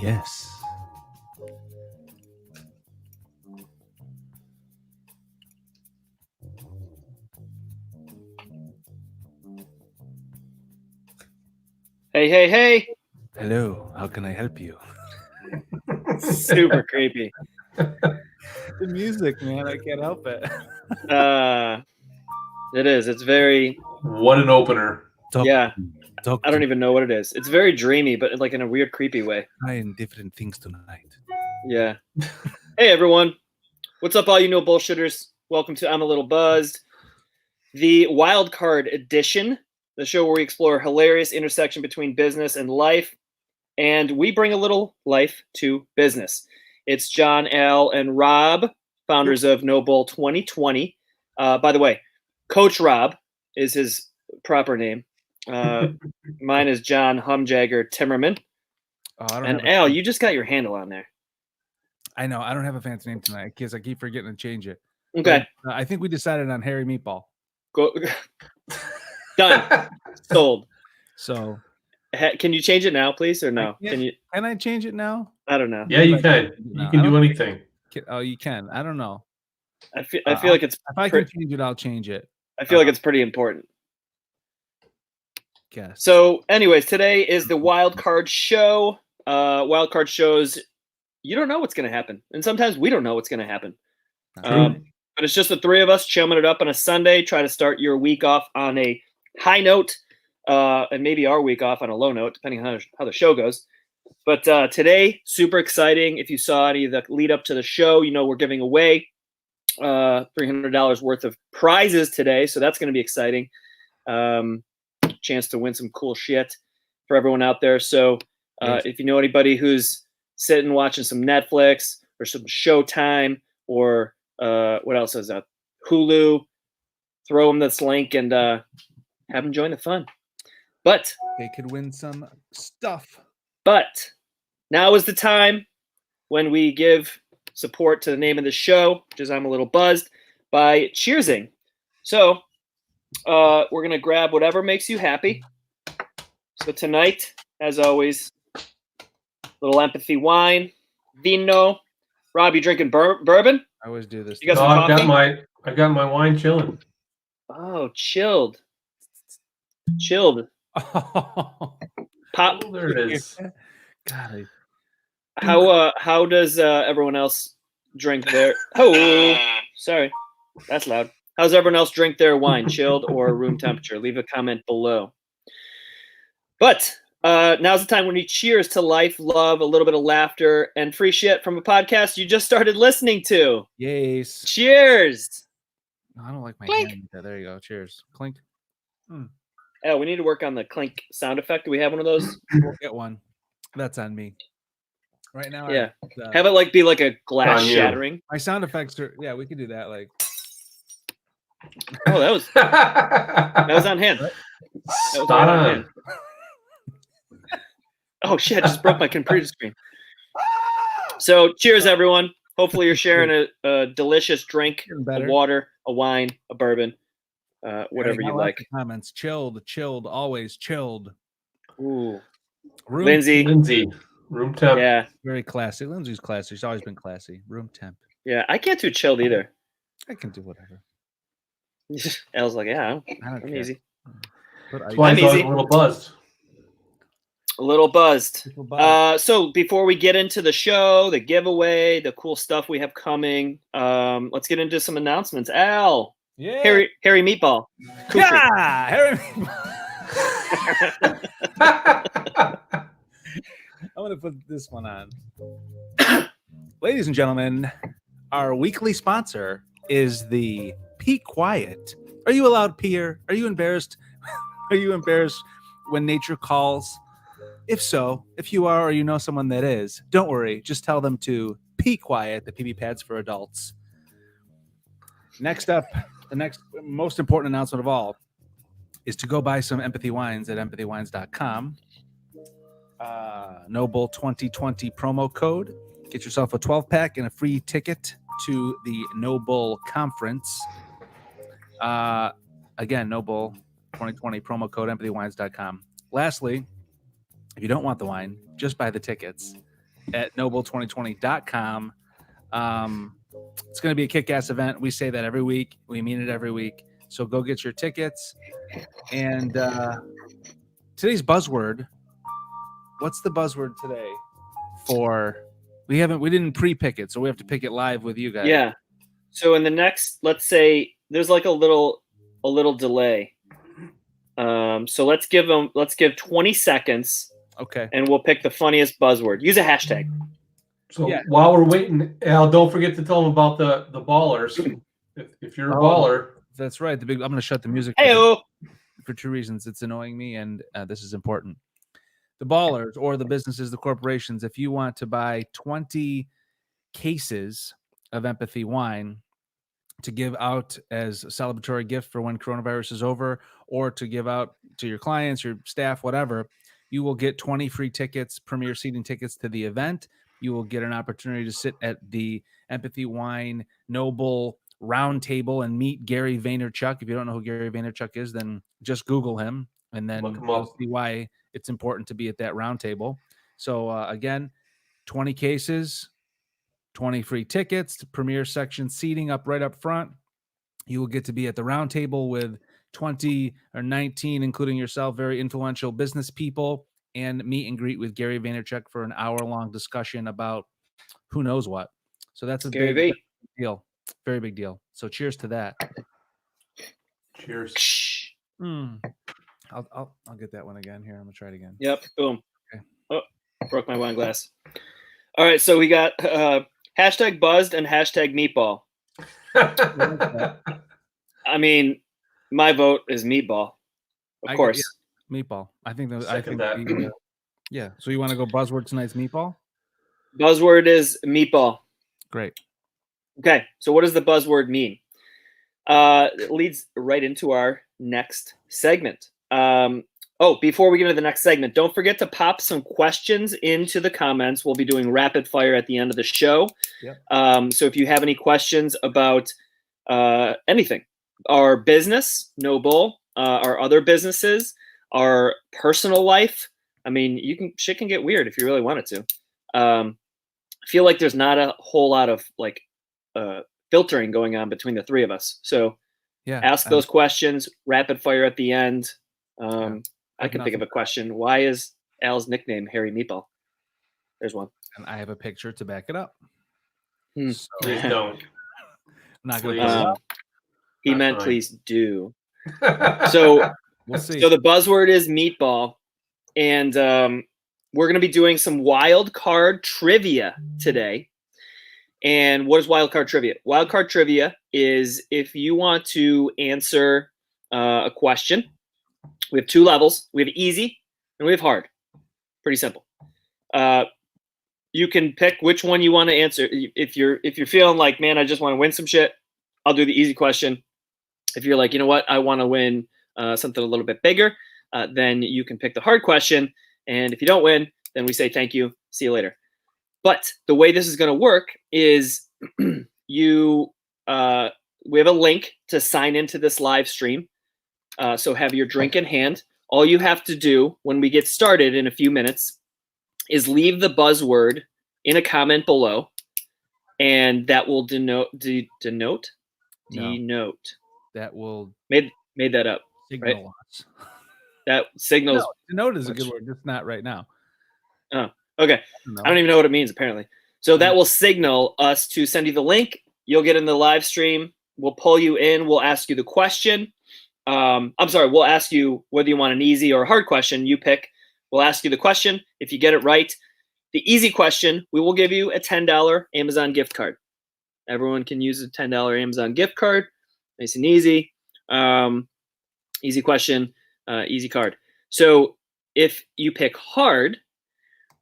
Yes. Hey. Hello. How can I help you? Super creepy. The music, man. I can't help it. It is. It's very, What an opener. yeah. I don't even know what it is. It's very dreamy, but like in a weird, creepy way. Trying different things tonight. Yeah. Hey, everyone. What's up, all you no bullshitters? Welcome to I'm a Little Buzzed, the wild card edition, the show where we explore a hilarious intersection between business and life, and we bring a little life to business. It's John, Al, and Rob, founders of NoBull 2020. By the way, Coach Rob is his proper name. Mine is John Humjagger Timmerman. And Al, you just got your handle on there. I know. I don't have a fancy name tonight because I keep forgetting to change it. Okay. But, I think we decided on Harry Meatball. Go. Done. Sold. So. Can you change it now, please, or no? Can I change it now? I don't know. Yeah, you can. You can do anything. Oh, you can. I don't know. I feel like it's. If I can change it, I'll change it. I feel like it's pretty important. Guess. So, anyways, today is the wild card show. Wild card shows, you don't know what's going to happen, and sometimes we don't know what's going to happen. But it's just the three of us chumming it up on a Sunday. Try to start your week off on a high note, and maybe our week off on a low note, depending on how the show goes. But today, super exciting. If you saw any of the lead up to the show, you know we're giving away $300 worth of prizes today, so that's going to be exciting. Chance to win some cool shit for everyone out there. So if you know anybody who's sitting watching some Netflix or some Showtime or what else is that? Hulu, throw them this link and have them join the fun. But they could win some stuff. But now is the time when we give support to the name of the show, which is I'm a Little Buzzed, by cheersing. So we're going to grab whatever makes you happy. So tonight, as always, little empathy wine, vino. Rob, you drinking bourbon? I always do this. You got some coffee? I got my wine chilling. Oh, chilled. Pop. Oh, there it is. God. How does everyone else drink their? Oh, sorry, that's loud. How does everyone else drink their wine, chilled or room temperature? Leave a comment below. But now's the time when you cheers to life, love, a little bit of laughter, and free shit from a podcast you just started listening to. Yes. Cheers. No, I don't like my Clink. hand. There you go. Cheers. Clink. Oh, we need to work on the clink sound effect. Do we have one of those? We'll get one. That's on me. Right now. Yeah. Have it be like a glass shattering. My sound effects are. Yeah, we could do that. Like. Oh, that was on hand. That was right on hand. Oh shit! I just broke my computer screen. So, cheers, everyone. Hopefully, you're sharing a delicious drink, a water, a wine, a bourbon, whatever you like. Comments: chilled, always chilled. Ooh, Lindsay, room temp. Yeah, very classy. Lindsay's classy. She's always been classy. Room temp. Yeah, I can't do chilled either. I can do whatever. Elle's like, yeah, I'm easy. That's why I'm easy. A little buzzed. A little buzzed. So before we get into the show, the giveaway, the cool stuff we have coming, let's get into some announcements. Al, yeah, Harry Meatball, yeah, Harry Meatball. I'm gonna put this one on. Ladies and gentlemen, our weekly sponsor is the Pee Quiet. Are you allowed pee here? Are you embarrassed? Are you embarrassed when nature calls? If so, if you are or you know someone that is, don't worry. Just tell them to Pee Quiet, the PB pads for adults. Next up, the next most important announcement of all is to go buy some Empathy Wines at empathywines.com. NoBull 2020 promo code. Get yourself a 12-pack and a free ticket to the NoBull conference. Again, NoBull 2020 promo code empathywines.com. Lastly, if you don't want the wine, just buy the tickets. at NoBull2020.com. It's going to be a kick-ass event. We say that every week. We mean it every week. So go get your tickets. And today's buzzword. What's the buzzword today? We didn't pre-pick it, so we have to pick it live with you guys. Yeah. So in the next, let's say there's like a little delay. So let's give 20 seconds. Okay. And we'll pick the funniest buzzword. Use a hashtag. So while we're waiting, Al, don't forget to tell them about the ballers. If you're a baller. That's right. I'm going to shut the music for two reasons. It's annoying me, and this is important. The ballers, or the businesses, the corporations, if you want to buy 20 cases of empathy wine to give out as a celebratory gift for when coronavirus is over, or to give out to your clients, your staff, whatever, you will get 20 free tickets, premier seating tickets to the event. You will get an opportunity to sit at the Empathy Wine NoBull round table and meet Gary Vaynerchuk. If you don't know who Gary Vaynerchuk is, then just Google him, and then you'll see why it's important to be at that round table. So again, 20 cases, 20 free tickets to premier section seating right up front. You will get to be at the round table with 20 or 19, including yourself, very influential business people, and meet and greet with Gary Vaynerchuk for an hour-long discussion about who knows what. So that's a big deal. Very big deal. So cheers to that. Cheers. I'll get that one again here. I'm gonna try it again. Yep. Boom. Okay. Oh, broke my wine glass. All right. So we got hashtag buzzed and hashtag meatball. I mean, my vote is meatball. Of course. Meatball. I think that. Yeah. So you want to go buzzword tonight's meatball? Buzzword is meatball. Great. Okay. So what does the buzzword mean? It leads right into our next segment. Before we get into the next segment, don't forget to pop some questions into the comments. We'll be doing rapid fire at the end of the show. Yep. So if you have any questions about anything, our business, NoBull, our other businesses, our personal life, I mean, shit can get weird if you really want it to. I feel like there's not a whole lot of filtering going on between the three of us. So ask those questions, rapid fire at the end. I can think of a question. Why is Al's nickname Harry Meatball? There's one. And I have a picture to back it up. So, please don't. I'm not going to He meant fine. Please do. So we'll see. So the buzzword is meatball. And we're going to be doing some wild card trivia today. And what is wild card trivia? Wild card trivia is if you want to answer a question. We have two levels. We have easy and we have hard. Pretty simple. You can pick which one you want to answer. If you're feeling like, man, I just want to win some shit, I'll do the easy question. If you're like, you know what, I want to win something a little bit bigger, then you can pick the hard question. And if you don't win, then we say thank you. See you later. But the way this is going to work is we have a link to sign into this live stream. So have your drink in hand. All you have to do when we get started in a few minutes is leave the buzzword in a comment below, and that will denote. That will made that up. Signal right? us. That signals. No, denote is a good word, just not right now. Oh, okay. I don't even know what it means apparently. So that will signal us to send you the link. You'll get in the live stream. We'll pull you in. We'll ask you the question. We'll ask you whether you want an easy or a hard question. You pick. We'll ask you the question. If you get it right, the easy question, we will give you a $10 Amazon gift card. Everyone can use a $10 Amazon gift card. Nice and easy. Easy question, easy card. So if you pick hard,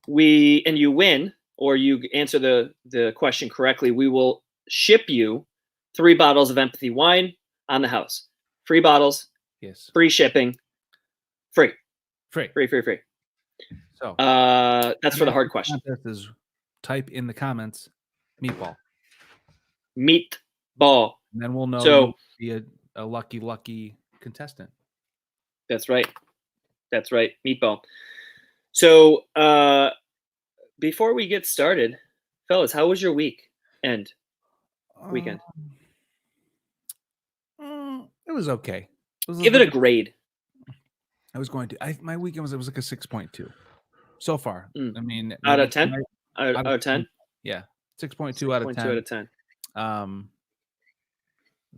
and you win, or you answer the question correctly, we will ship you 3 bottles of empathy wine on the house. 3 bottles. Yes. Free shipping. Free. So that's for the hard question. Is type in the comments meatball. Meatball. And then we'll know so be a lucky contestant. That's right. Meatball. So before we get started, fellas, how was your weekend? Weekend. It was okay. Give it a grade. I was going to. My weekend was like a 6.2 so far. I mean, Out of maybe 10. Out of 10. Yeah, 6.2 out of 10. 6.2 out of 10.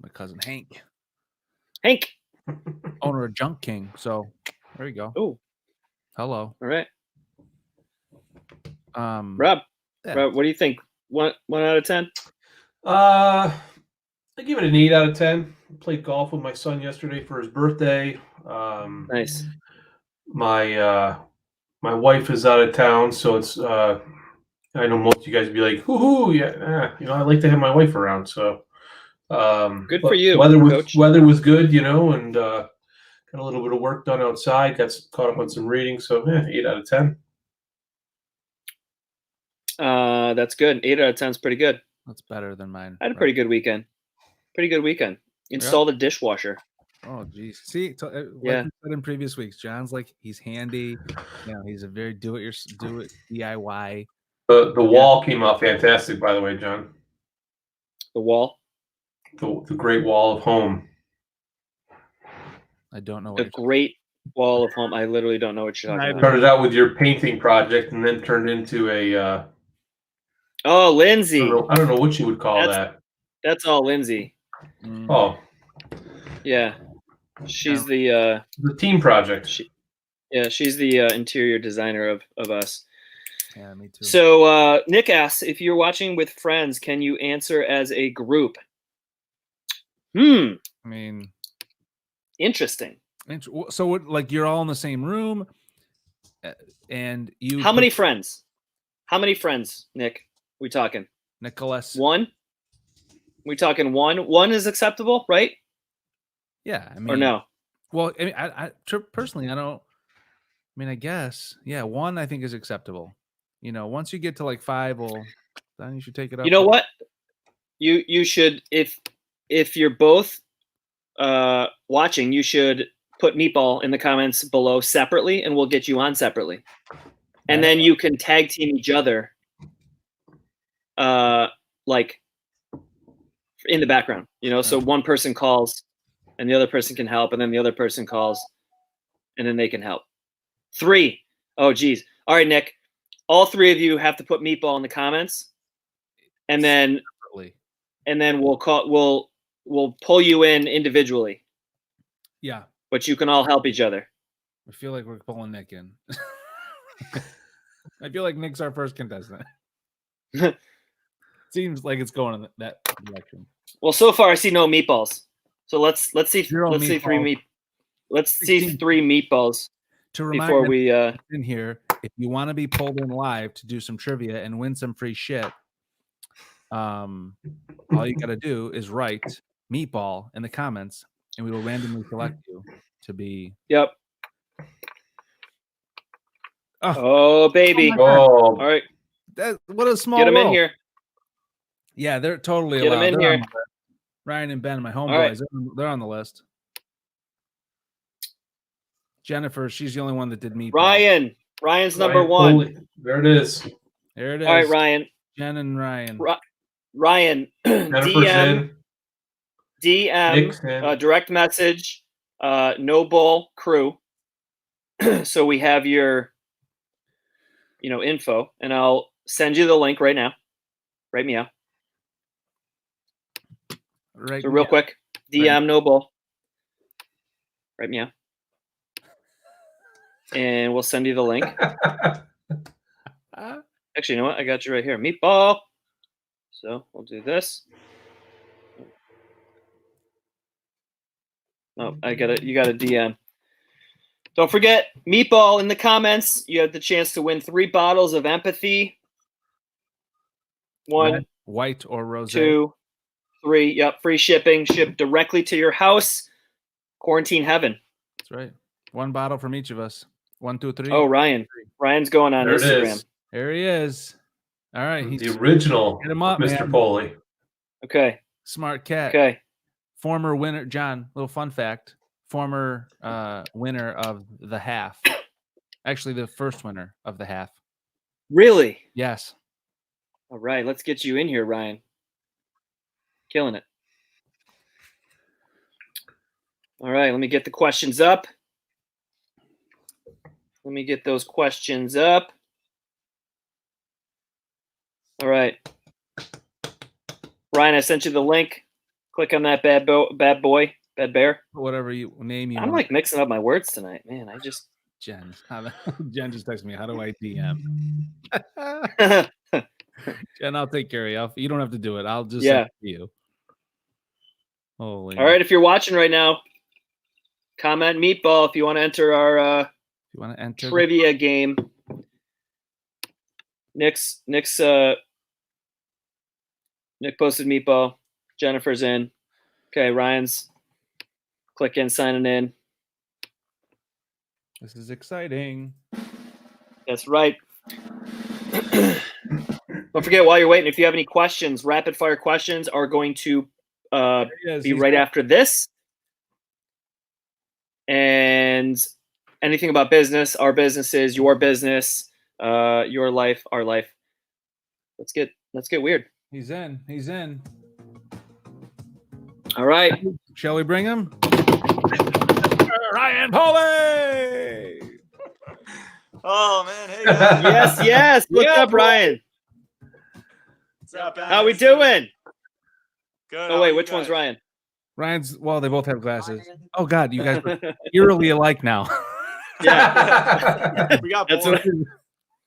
My cousin Hank, owner of Junk King. So there you go. Oh, hello. All right. Rob, yeah. Rob, what do you think? One out of 10? I give it an 8 out of 10. I played golf with my son yesterday for his birthday. Nice. My wife is out of town, so it's I know most of you guys would be like, "Hoo-hoo, yeah, I like to have my wife around." So good for you. Weather was good, and got a little bit of work done outside. Got caught up on some reading, so 8 out of 10. That's good. 8 out of 10 is pretty good. That's better than mine. I had a pretty good weekend. Installed a dishwasher. Oh, geez. See, like we said in previous weeks, John's like, he's handy. He's a very do it DIY. The wall came out fantastic, by the way, John. The wall? The Great Wall of Home. I don't know. The Great Wall of Home. I literally don't know what you're talking about. Started out with your painting project and then turned into a... oh, Lindsay. I don't know what you would call that. That's all Lindsay. Oh. Yeah. She's the team project. She's the interior designer of us. Yeah, me too. So Nick asks, if you're watching with friends, can you answer as a group? I mean, interesting. So like you're all in the same room, and you. How many friends? How many friends, Nick? We talking? Nicholas. One. We talking one? One is acceptable, right? Yeah, I mean, or no? Well, I mean, I personally, I don't. I mean, I guess, yeah, one I think is acceptable. Once you get to like 5, well, then you should take it up. You know what? You should, if you're both watching, you should put Meatball in the comments below separately, and we'll get you on separately, and then you can tag team each other, like in the background. So one person calls. And the other person can help, and then the other person calls, and then they can help. 3. Oh, geez. All right, Nick. All 3 of you have to put Meatball in the comments, and then we'll pull you in individually. Yeah. But you can all help each other. I feel like we're pulling Nick in. I feel like Nick's our first contestant. Seems like it's going in that direction. Well, so far I see no meatballs. So let's see 3 meatballs to remind before we in here. If you want to be pulled in live to do some trivia and win some free shit, all you got to do is write Meatball in the comments, and we will randomly select you to be. Yep. Oh baby! Oh, all right. What a small. Get them world. in here. Yeah, they're totally Get allowed. them in here. Ryan and Ben, my homeboys, they're on the list. Jennifer, she's the only one that did Meatball. Ryan's number 1. There it is. There it is. All right, Ryan. Jen and Ryan. Ryan, DM, direct message, NoBull crew. So we have your, info, and I'll send you the link right now. Right meow. Right. So real quick, DM NoBull. Right meow. And we'll send you the link. Actually, you know what? I got you right here. Meatball. So we'll do this. Oh, you got a DM. Don't forget, Meatball in the comments. You have the chance to win 3 bottles of empathy. 1, red, white, or rosé. 2, 3. Yep, free shipping, shipped directly to your house. Quarantine heaven. That's right. 1 bottle from each of us. 1, 2, 3. Oh, Ryan's going on Instagram. There he is. All right, he's the original. Hit him up, Mr. man. Foley. Okay. Smart cat. Okay. Former winner, John. Little fun fact. Former winner of the half. Actually, the first winner of the half. Really? Yes. All right, let's get you in here, Ryan. Killing it. All right, let me get the questions up. Let me get those questions up. All right. Ryan, I sent you the link. Click on that bad bear. Whatever you name you I'm want. like mixing up my words tonight, man. I just Jen. Jen just texted me. How do I DM? Jen, I'll take care of you. You don't have to do it. I'll just send it to you. Holy. All right, if you're watching right now, comment meatball if you want to enter our trivia game. Nick posted meatball. Jennifer's in. Okay, Ryan's clicking, signing in. This is exciting. That's right. Don't forget, while you're waiting, if you have any questions, rapid fire questions are going to be right after this. And anything about business, our businesses, your business, your life, our life. Let's get weird. He's in. All right. Shall we bring him? Ryan Poley! Oh man, hey guys. Yes. What's up, Ryan? What's up, How we doing? Good. Oh wait, which one's Ryan? Ryan's. Well, they both have glasses. Oh God, you guys are eerily alike now. Yeah, we got bored.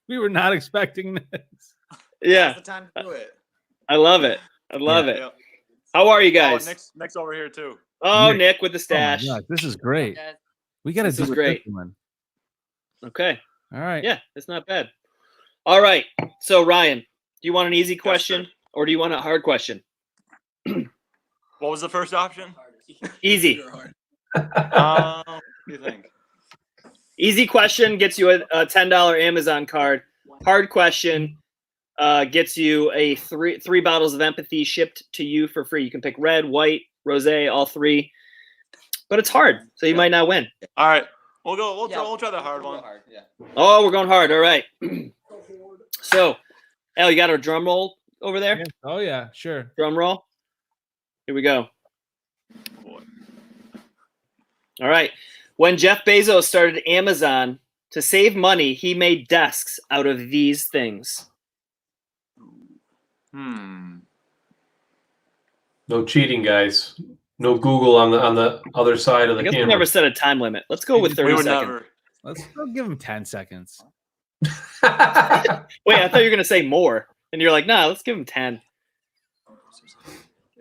We were not expecting this. Yeah, that's the time to do it. I love it. Yeah. How are you guys? Oh, Nick's over here too. Oh, Nick with the stash. Oh my God, this is great. We got to do great. This one. Okay. All right. Yeah, it's not bad. All right. So Ryan, do you want an easy question or do you want a hard question? What was the first option? Easy. What do you think? Easy question gets you a $10 Amazon card. Hard question gets you a three bottles of empathy shipped to you for free. You can pick red, white, rosé, all three. But it's hard, so you might not win. All right. We'll try the hard one. Oh, we're going hard. All right. So, Al, you got our drum roll over there? Yeah. Oh yeah, sure. Drum roll. Here we go. All right. When Jeff Bezos started Amazon, to save money, he made desks out of these things. No cheating, guys. No Google on the other side of the I guess camera. we never set a time limit. Let's go with 30 we would seconds. Never. Let's give him 10 seconds. Wait, I thought you were going to say more. And you're like, nah, let's give him 10.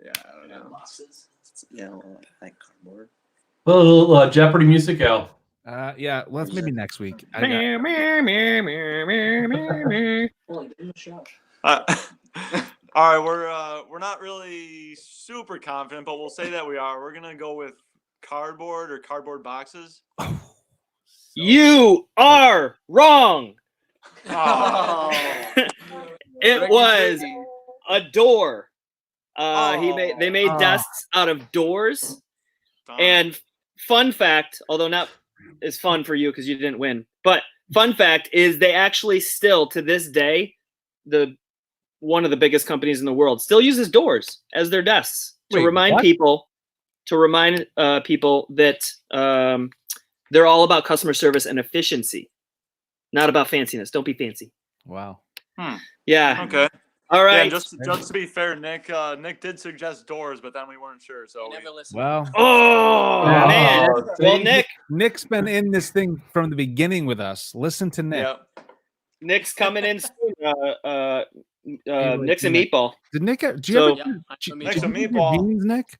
Yeah, I don't know. Yeah, like cardboard. A little Jeopardy music, Al. Yeah, well, that's maybe next week. All right, we're not really super confident, but we'll say that we are. We're gonna go with cardboard or cardboard boxes. You are wrong. Oh. It was a door. They made desks out of doors. And fun fact, although not as fun for you because you didn't win, but fun fact is they actually still to this day, one of the biggest companies in the world still uses doors as their desks to remind people that they're all about customer service and efficiency, not about fanciness. Don't be fancy. Wow. Yeah. Okay. All right. Yeah, just to be fair, Nick did suggest doors, but then we weren't sure. So never listened. Well. Oh man. Well, Nick's been in this thing from the beginning with us. Listen to Nick. Yep. Nick's coming in soon. Nick's a meatball. Did Nick? Did you So- ever? Nick's a Did you get the meatball. jeans, Nick?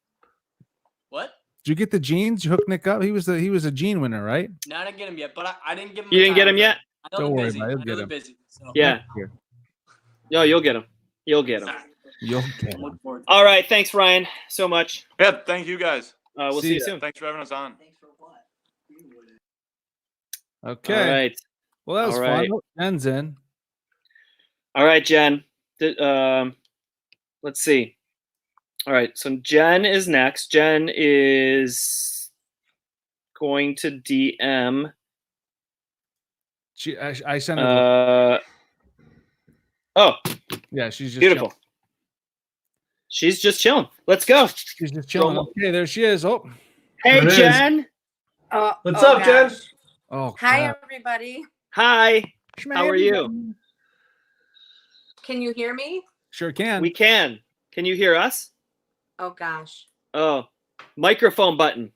What? Did you get the jeans? You hooked Nick up. He was a gene winner, right? No, I didn't get him yet, but I didn't give him. You didn't get him yet? I know Don't they're worry busy. about it, I you'll know get they're him. busy. So. Yeah. Here. No, you'll get him. You'll get him. You'll get him. Look forward to All right. Thanks, Ryan, so much. Yeah. Thank you guys. We'll see you soon. Thanks for having us on. Okay. All right. Well, that was All fun. right. Jen's in. All right, Jen. Let's see. All right. So Jen is next. Jen is going to DM. I sent her. Oh, Yeah, she's just beautiful. chilling. She's just chilling. Let's go. She's just chilling. Okay, there she is. Oh, Hey, There it is. Jen. What's up, Jen? gosh. oh. Hi, God. everybody. Hi. How are you? Can you hear me? Sure can. We can. Can you hear us? Oh, gosh. Oh, microphone button.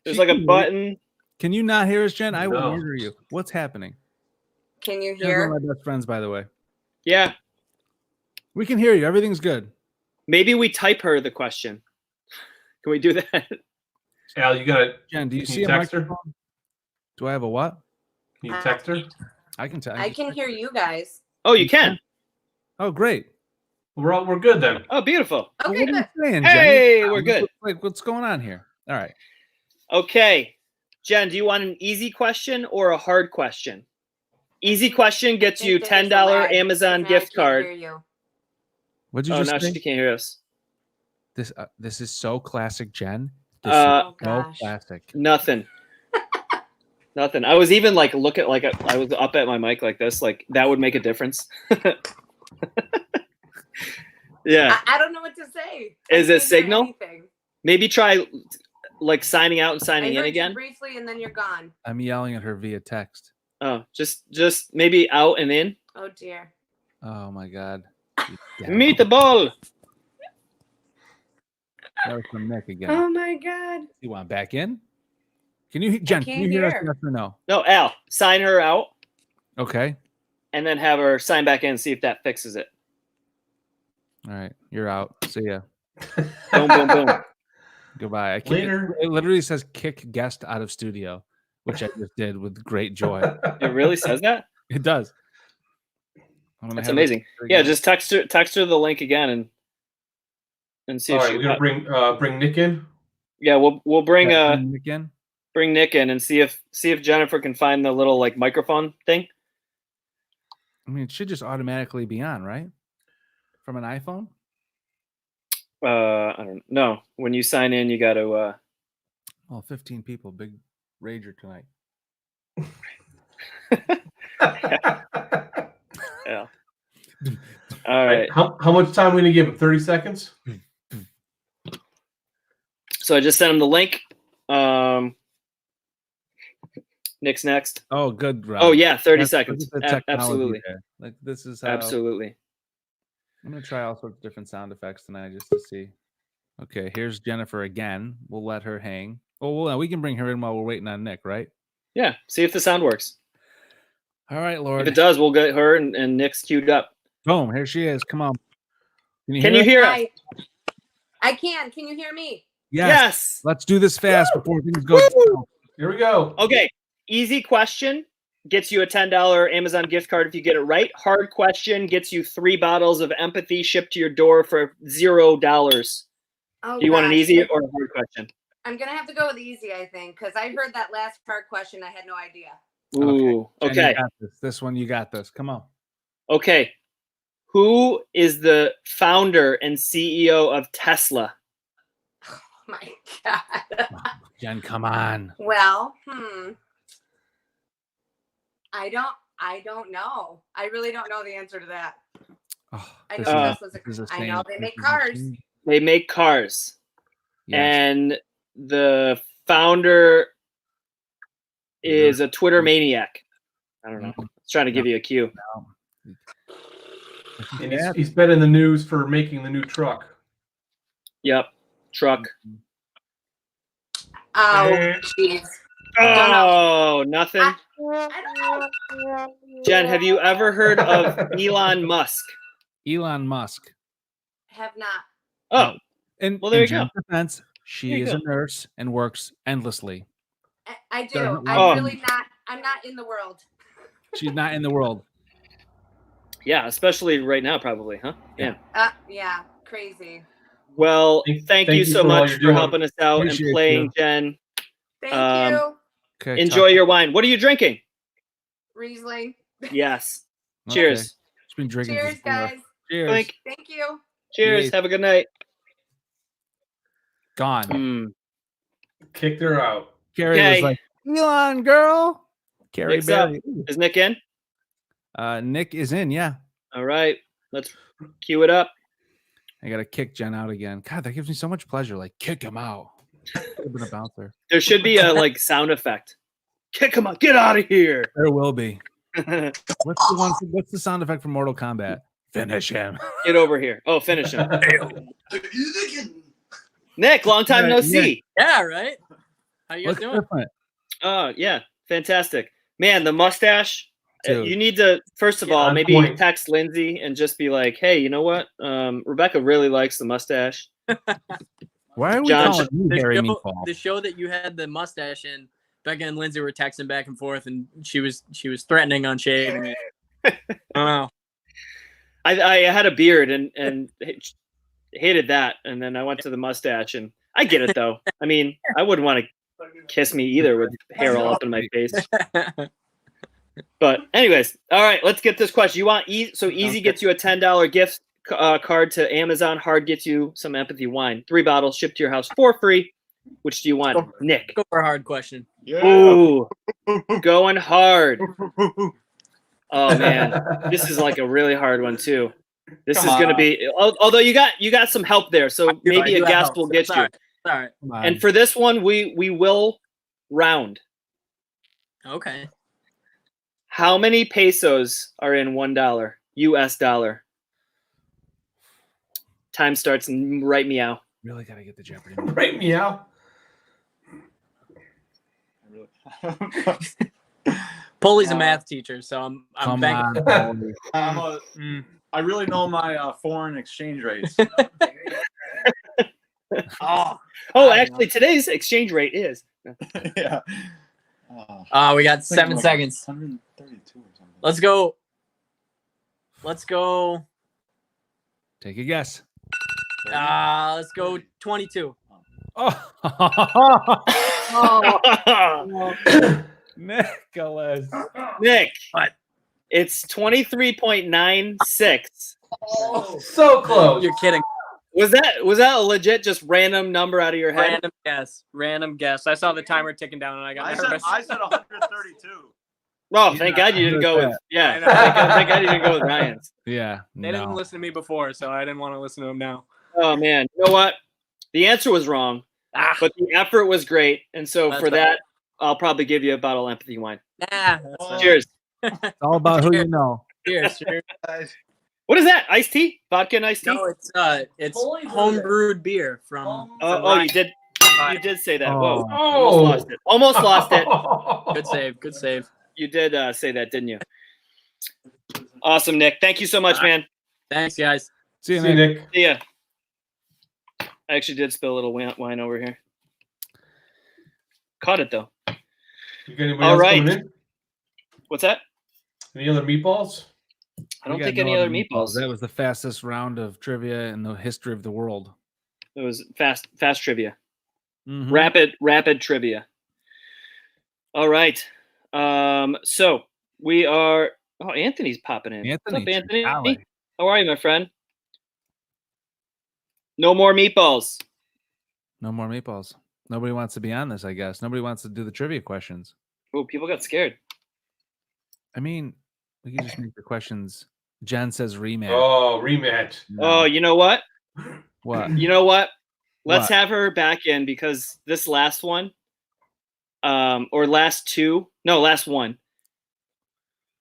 There's She like a can hear- button. Can you not hear us, Jen? I will No. murder you. What's happening? Can you Jen's one hear? of my best friends, by the way. Yeah. We can hear you. Everything's good. Maybe we type her the question. Can we do that? Al, you got it. Jen, do you Can see you a text her? microphone? Do I have a what? Can you text her? I can tell. I can hear you guys. Oh, you can. Oh, great. We're good then. Oh, beautiful. Well, Okay, what are good. you saying, Jen? Hey, we're good. Like, what's going on here? All right. Okay. Jen, do you want an easy question or a hard question? Easy question gets you $10 Amazon gift card. What'd you Oh, just now say? she can't hear us. This is so classic, Jen. This Uh, is so gosh. classic. Nothing. Nothing. I was even like I was up at my mic like this. Like that would make a difference. Yeah. I don't know what to say. Is I it can't hear signal? anything. Maybe try like signing out and I signing in heard you again. briefly, and then you're gone. I'm yelling at her via text. Oh, just maybe out and in. Oh, dear. Oh my God. Meet the ball. That was from Nick again. Oh, my God. You want back in? Can you, Jen? Can you can't hear us? hear. Yes or no? No, Al, sign her out Okay. and then have her sign back in and see if that fixes it. All right. You're out. See ya. Boom, boom, boom. Goodbye. Later. It literally says kick guest out of studio, which I just did with great joy. It really says that? It does. I'm gonna That's have it amazing. again. Yeah, just text her the link again and see All if right, she we're gonna bring Nick in. Yeah, we'll bring again. bring Nick in and see if Jennifer can find the little like microphone thing. I mean, it should just automatically be on, right? From an iPhone? I don't know. When you sign in, you got to Oh, 15 people. Big rager tonight. yeah. All right. How much time are we gonna give him? 30 seconds? So I just sent him the link. Nick's next. Oh, good. Rob. Oh yeah, 30 Look seconds. at the technology Absolutely. there. Like this is how Absolutely. I'm gonna try all sorts of different sound effects tonight just to see. Okay, here's Jennifer again. We'll let her hang. Oh, well, we can bring her in while we're waiting on Nick, right? Yeah. See if the sound works. All right, If Lord. it does, we'll get her and Nick's queued up. Boom, here she is. Come on. Can you us? hear us? Hi. I can. Can you hear me? Yes. Let's do this fast before things go. Woo! Here we go. Okay. Easy question gets you a $10 Amazon gift card if you get it right. Hard question gets you 3 bottles of empathy shipped to your door for $0. Oh, Do you want an gosh. easy or a hard question? I'm going to have to go with easy, I think, because I heard that last hard question. I had no idea. Ooh. Jen, Okay. you got this. This one, you got this. Come on. Okay. Who is the founder and CEO of Tesla? Oh, my God. Jen, come on. Well, I don't know. I really don't know the answer to that. Oh, I this know is- Tesla's this is a I know shame. they This make is a cars. shame. They make cars. Yes. And the founder is a Twitter maniac. I don't know. I was trying to give you a cue. And he's been in the news for making the new truck. Yep. Truck. Oh, jeez. Oh, nothing. I don't know. Jen, have you ever heard of Elon Musk? Elon Musk. Have not. Oh, And Well, there in you go. Jen's defense, she There you is go. a nurse and works endlessly. I do. Doesn't I'm love- really not. I'm not in the world. She's not in the world. yeah, especially right now, probably, huh? Yeah. Yeah. Crazy. Well, thank you so for all much you're for doing. helping us out Appreciate and playing, you. Jen. Thank Um, Okay. Enjoy your wine. What are you drinking? you. Riesling. Yes. Okay. Cheers. She's been drinking. Cheers, since we left. guys. Cheers. Thank you. Cheers. Yes. Have a good night. Gone. Mm. Kicked her out. Carrie Okay. was like, Elon, girl. Carrie Nick's up. Berry. Is Nick in? Nick is in, yeah. All right, let's cue it up. I gotta kick Jen out again. God, that gives me so much pleasure. Like, kick him out. I've been a bouncer. There should be a like sound effect. Kick him out. Get out of here. There will be. What's the sound effect from Mortal Kombat? Finish him. Get over here. Oh, finish him. Nick, long time no see. Yeah, right. How you guys What's doing? different? Oh, yeah. Fantastic. Man, the mustache. Dude. You need to, first of all, on maybe point. text Lindsay and just be like, hey, you know what? Rebecca really likes the mustache. Why are we John, calling you Harry The Meatball? show that you had the mustache in, Becca and Lindsay were texting back and forth, and she was threatening on shaving me. I don't know. I had a beard and hated that. And then I went to the mustache, and I get it, though. I mean, I wouldn't want to kiss me either with hair all up in my face. But anyways, all right, let's get this question. You want so easy gets you a $10 gift card to Amazon. Hard gets you some empathy wine. 3 bottles shipped to your house for free. Which do you want, Nick? Go for a hard question. Ooh, going hard. Oh man, this is like a really hard one too. This Come is going to on. be. Although you got some help there, so maybe a guest will get you. All right. Come on. And for this one, we will round. Okay. How many pesos are in $1 US dollar? Time starts right meow. Really gotta get the Jeopardy. Right, meow. Pulley's a math teacher, so I'm Come banking. on. Paulie. I really know my foreign exchange rates. Oh, Oh, actually, today's exchange rate is. Yeah. we got 7 seconds. 132 or something. Let's go. Take a guess. Let's go 22. Oh, Nicholas. Nick. What? It's 23.96. So close. You're kidding. Was that a legit just random number out of your head? Random guess. I saw the timer ticking down and I got nervous. I said 132. Oh, thank God you didn't go with I know. thank God you didn't go with Ryan's. Yeah. They didn't listen to me before, so I didn't want to listen to them now. Oh man, you know what? The answer was wrong, but the effort was great, and so That's for right. that, I'll probably give you a bottle of empathy wine. That's right. Cheers. It's all about who you know. Cheers. What is that? Iced tea? Vodka and iced tea? No, it's home brewed beer from. Oh, you did say that. Whoa, Oh. Almost lost it. Good save. You did say that, didn't you? Awesome, Nick. Thank you so much, man. Thanks, guys. See you, See you, Nick. Nick. See ya. I actually did spill a little wine over here. Caught it though. You got anybody All else right. coming in? What's that? Any other meatballs? I don't We got think no any other meatballs. That was the fastest round of trivia in the history of the world. It was fast trivia. Mhm. Rapid trivia. All right. So we are. Oh, Anthony's popping in. What's up, Anthony? Chicago. How are you, my friend? No more meatballs. No more meatballs. Nobody wants to be on this, I guess. Nobody wants to do the trivia questions. Oh, people got scared. I mean, we can just make the questions. Jen says rematch. Oh, rematch. Oh, you know what? What? You know what? Let's What? have her back in because this last one, or last one,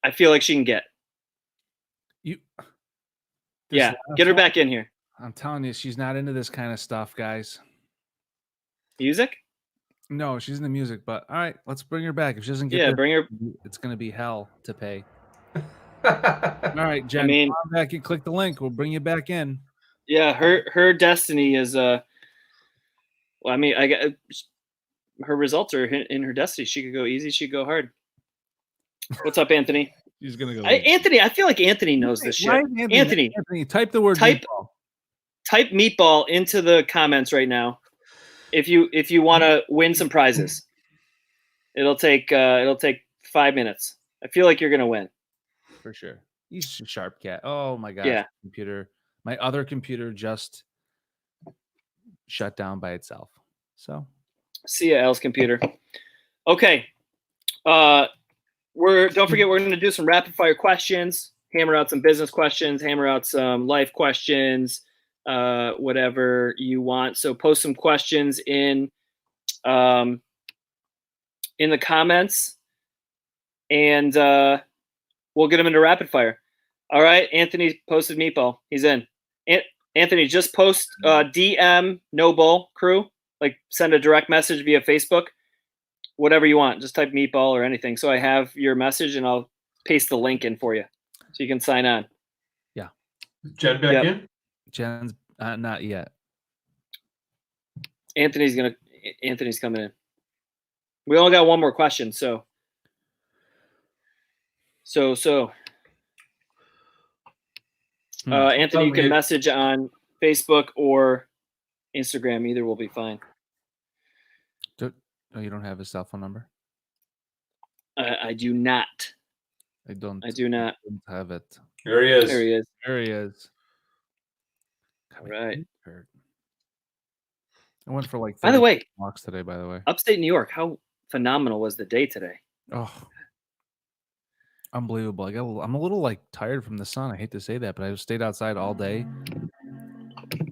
I feel like she can get. You. Yeah, get her back in here. I'm telling you, she's not into this kind of stuff, guys. Music? No, she's into music, but all right, let's bring her back. If she doesn't get this, Bring her. it's gonna be hell to pay. All right, Jen, mean- come on back and click the link. We'll bring you back in. Yeah, her destiny is well, I mean, I got her results are in her destiny. She could go easy, she could go hard. What's up, Anthony? She's gonna go. Anthony, I feel like Anthony knows this shit. Why, Anthony, type the word Type- meatball. type meatball into the comments right now. If you want to win some prizes, it'll take 5 minutes. I feel like you're gonna win. For sure. He's a sharp cat. Oh my gosh. Yeah. Computer. My other computer just shut down by itself. So See ya, Al's computer. Okay. Don't forget we're gonna do some rapid fire questions hammer out some business questions, hammer out some life questions, whatever you want. So post some questions in the comments, and we'll get them into rapid fire. All right, Anthony posted meatball. He's in. Anthony, just post DM NoBull crew, like send a direct message via Facebook, whatever you want. Just type meatball or anything. So I have your message, and I'll paste the link in for you, so you can sign on. Yeah. Jen back in? Jen's not yet. Anthony's coming in. We only got one more question, so. Anthony, you can message on Facebook or Instagram. Either will be fine. Oh, you don't have his cell phone number? I do not. I do not. I don't There have it. he is. There he is. There he is. All right. I went for like 30 By the way, walks today, by the way. upstate New York, how phenomenal was the day today? Oh, unbelievable. I'm a little like tired from the sun. I hate to say that, but I stayed outside all day.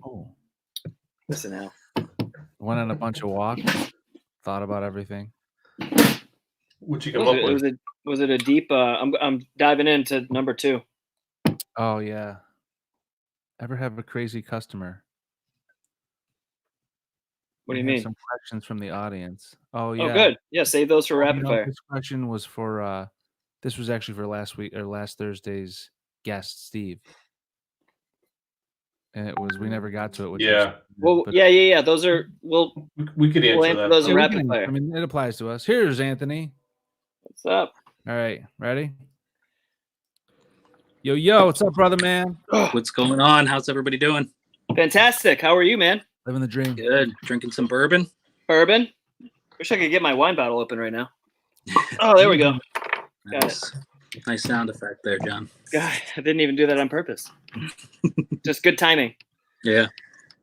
Oh, Listen now. went on a bunch of walks, thought about everything. What you come up with? Was it a deep? I'm diving into number 2. Oh yeah. Ever have a crazy customer? What do you We have mean? Some questions from the audience. Oh yeah. Oh, good. Yeah, save those for rapid fire. This question was for. This was actually for last Thursday's guest, Steve. And it was we never got to it. Which Yeah. Well, yeah. Those are We could answer answer that. those in we rapid can- fire. I mean, it applies to us. Here's Anthony. What's up? All right, ready? Yo, what's up, brother man? What's going on? How's everybody doing? Fantastic. How are you, man? Living the dream. Good. Drinking some bourbon. Bourbon. Wish I could get my wine bottle open right now. Oh, there we go. Got Nice. Nice sound effect there, John. God, I didn't even do that on purpose. Just good timing. Yeah.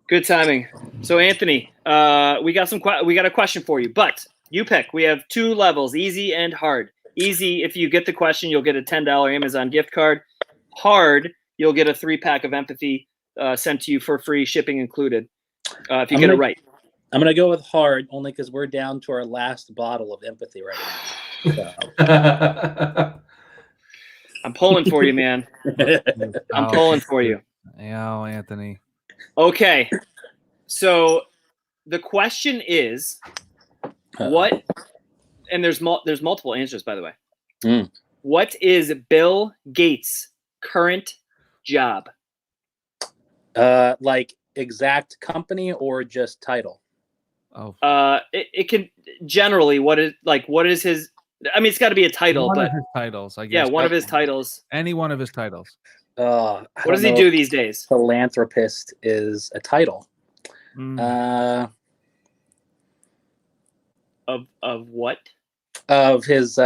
Good timing. So, Anthony, we got a question for you, but you pick. We have 2 levels: easy and hard. Easy, if you get the question, you'll get a $10 Amazon gift card. Hard, you'll get a 3-pack of Empathy sent to you for free, shipping included. If you get it right. I'm gonna go with hard only because we're down to our last bottle of Empathy right now. So. I'm pulling for you, man. I'm pulling for you. Oh, Anthony. Okay. So the question is, what? And there's multiple answers, by the way. Mm. What is Bill Gates' current job? Like exact company or just title? Oh, It can generally what is his? I mean, it's got to be a title, one but of his titles, I yeah, guess. one of his titles. Any one of his titles. What does he do these days? Philanthropist is a title. Mm. Of what? Of his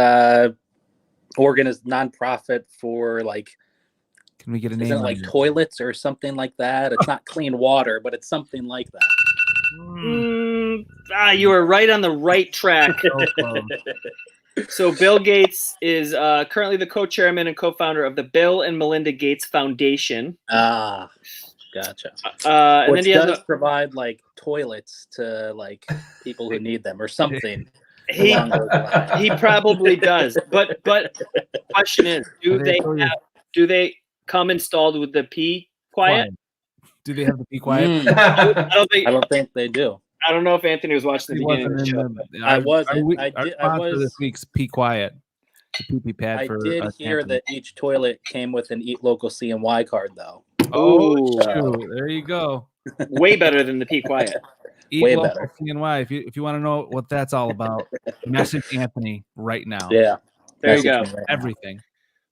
nonprofit for like. Can we get a Is name? it on like it? toilets or something like that? It's not clean water, but it's something like that. You are right on the right track. So close. So Bill Gates is currently the co-chairman and co-founder of the Bill and Melinda Gates Foundation. Ah, gotcha. And Which then he does provide like toilets to like people who need them or something. he probably does. But the question is, do they come installed with the P quiet? Do they have the Be Quiet? I don't think they do. I don't know if Anthony was watching the beginning of the show. I wasn't. Our sponsor this week's Be Quiet. The pee pad I for did hear Anthony. that each toilet came with an Eat Local CNY card, though. Oh, shoot. There you go. Way better than the P quiet. Eat Way local better. CNY. If you want to know what that's all about, message Anthony right now. Yeah. There you go. Message me right now. Everything.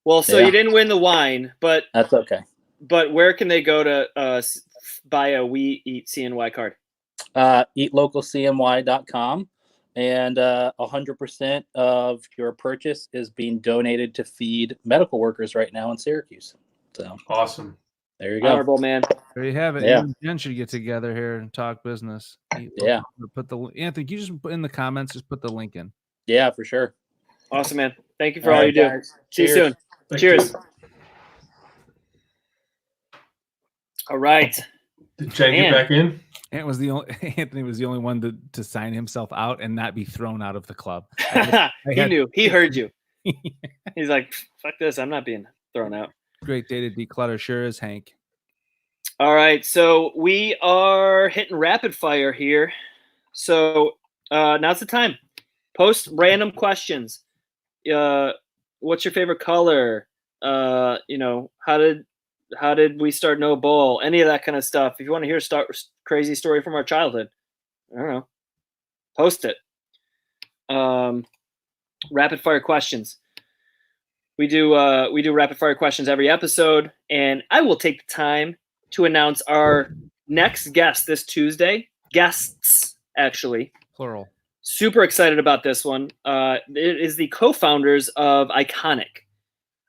Well, so Yeah. you didn't win the wine, but That's okay. where can they go to buy a We Eat CNY card? Eatlocalcny.com, and 100% of your purchase is being donated to feed medical workers right now in Syracuse. So Awesome. there you go. Honorable man. There you have it. Yeah. You and Jen should get together here and talk business. Yeah. Put the Anthony. Can you just put in the comments? Just put the link in. Yeah, for sure. Awesome, man. Thank you for all you do. Guys. See you Cheers. soon. Cheers. All right. Did Jen Man. get back in? Ant was the only Anthony was the only one to sign himself out and not be thrown out of the club. He knew. He heard you. He's like, fuck this. I'm not being thrown out. Great day to declutter, sure as Hank. All right. So we are hitting rapid fire here. So now's the time. Post random questions. What's your favorite color? How did we start NoBull? Any of that kind of stuff. If you want to hear a crazy story from our childhood, I don't know. Post it. Rapid fire questions. We do rapid fire questions every episode, and I will take the time to announce our next guest this Tuesday. Guests, actually. Plural. Super excited about this one. It is the co-founders of Iconic.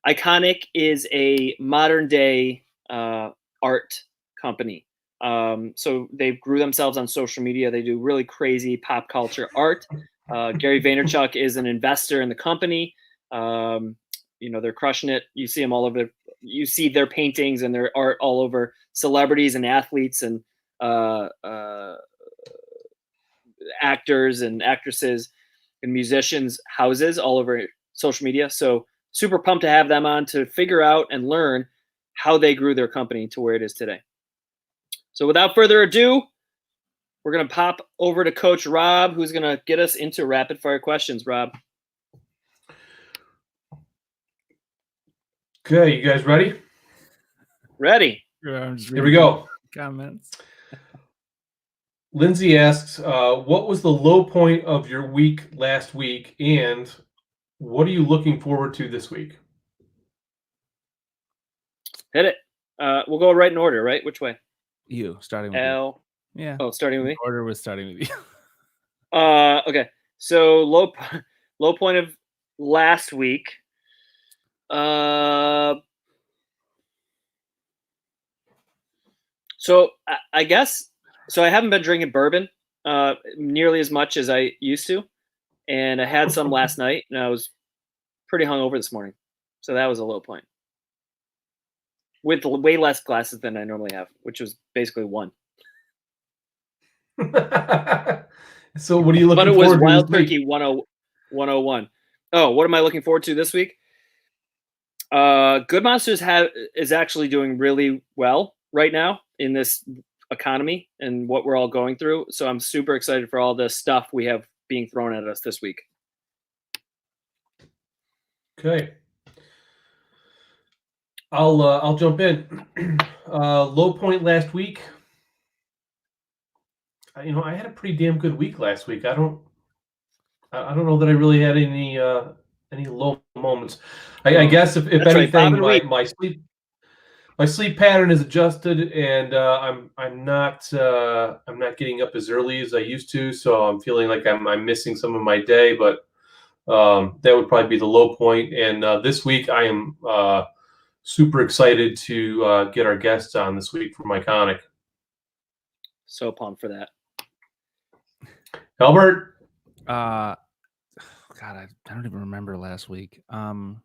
Iconic is a modern day art company. So they grew themselves on social media. They do really crazy pop culture art. Gary Vaynerchuk is an investor in the company. They're crushing it. You see them all over. You see their paintings and their art all over celebrities and athletes and actors and actresses and musicians' houses all over social media. So super pumped to have them on to figure out and learn how they grew their company to where it is today. So without further ado, we're going to pop over to Coach Rob, who's going to get us into rapid fire questions. Rob. Okay, you guys ready? Ready. Here we go. Comments. Lindsay asks, what was the low point of your week last week, and what are you looking forward to this week? Hit it. We'll go right in order, right? Which way? You, starting with L. you. Yeah. Oh, starting with me? Order was starting with you. Okay. So low point of last week. So I guess I haven't been drinking bourbon nearly as much as I used to, and I had some last night, and I was pretty hungover this morning, so that was a low point. With way less glasses than I normally have, which was basically one. So what are you looking forward to? But it was Wild Turkey 101. Oh, what am I looking forward to this week? Good Monsters is actually doing really well right now in this economy and what we're all going through. So I'm super excited for all the stuff we have being thrown at us this week. Okay. I'll jump in. Low point last week. I had a pretty damn good week last week. I don't know that I really had any low moments. I guess if anything, my sleep pattern is adjusted, and I'm not getting up as early as I used to, so I'm feeling like I'm missing some of my day. But that would probably be the low point. And this week I am super excited to get our guests on this week from Iconic. So pumped for that. Albert. God, I don't even remember last week. The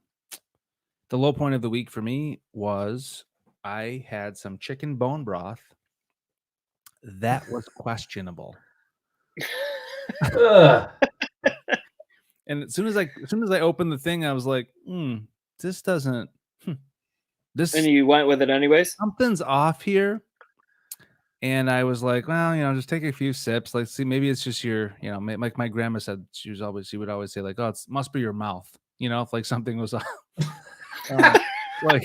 low point of the week for me was I had some chicken bone broth that was questionable. And as soon as I opened the thing, I was like, this doesn't. This. And you went with it anyways? Something's off here. And I was like, well, just take a few sips. Like, see, maybe it's just your, like my grandma said, she would always say, like, oh, it must be your mouth. If like something was off. Like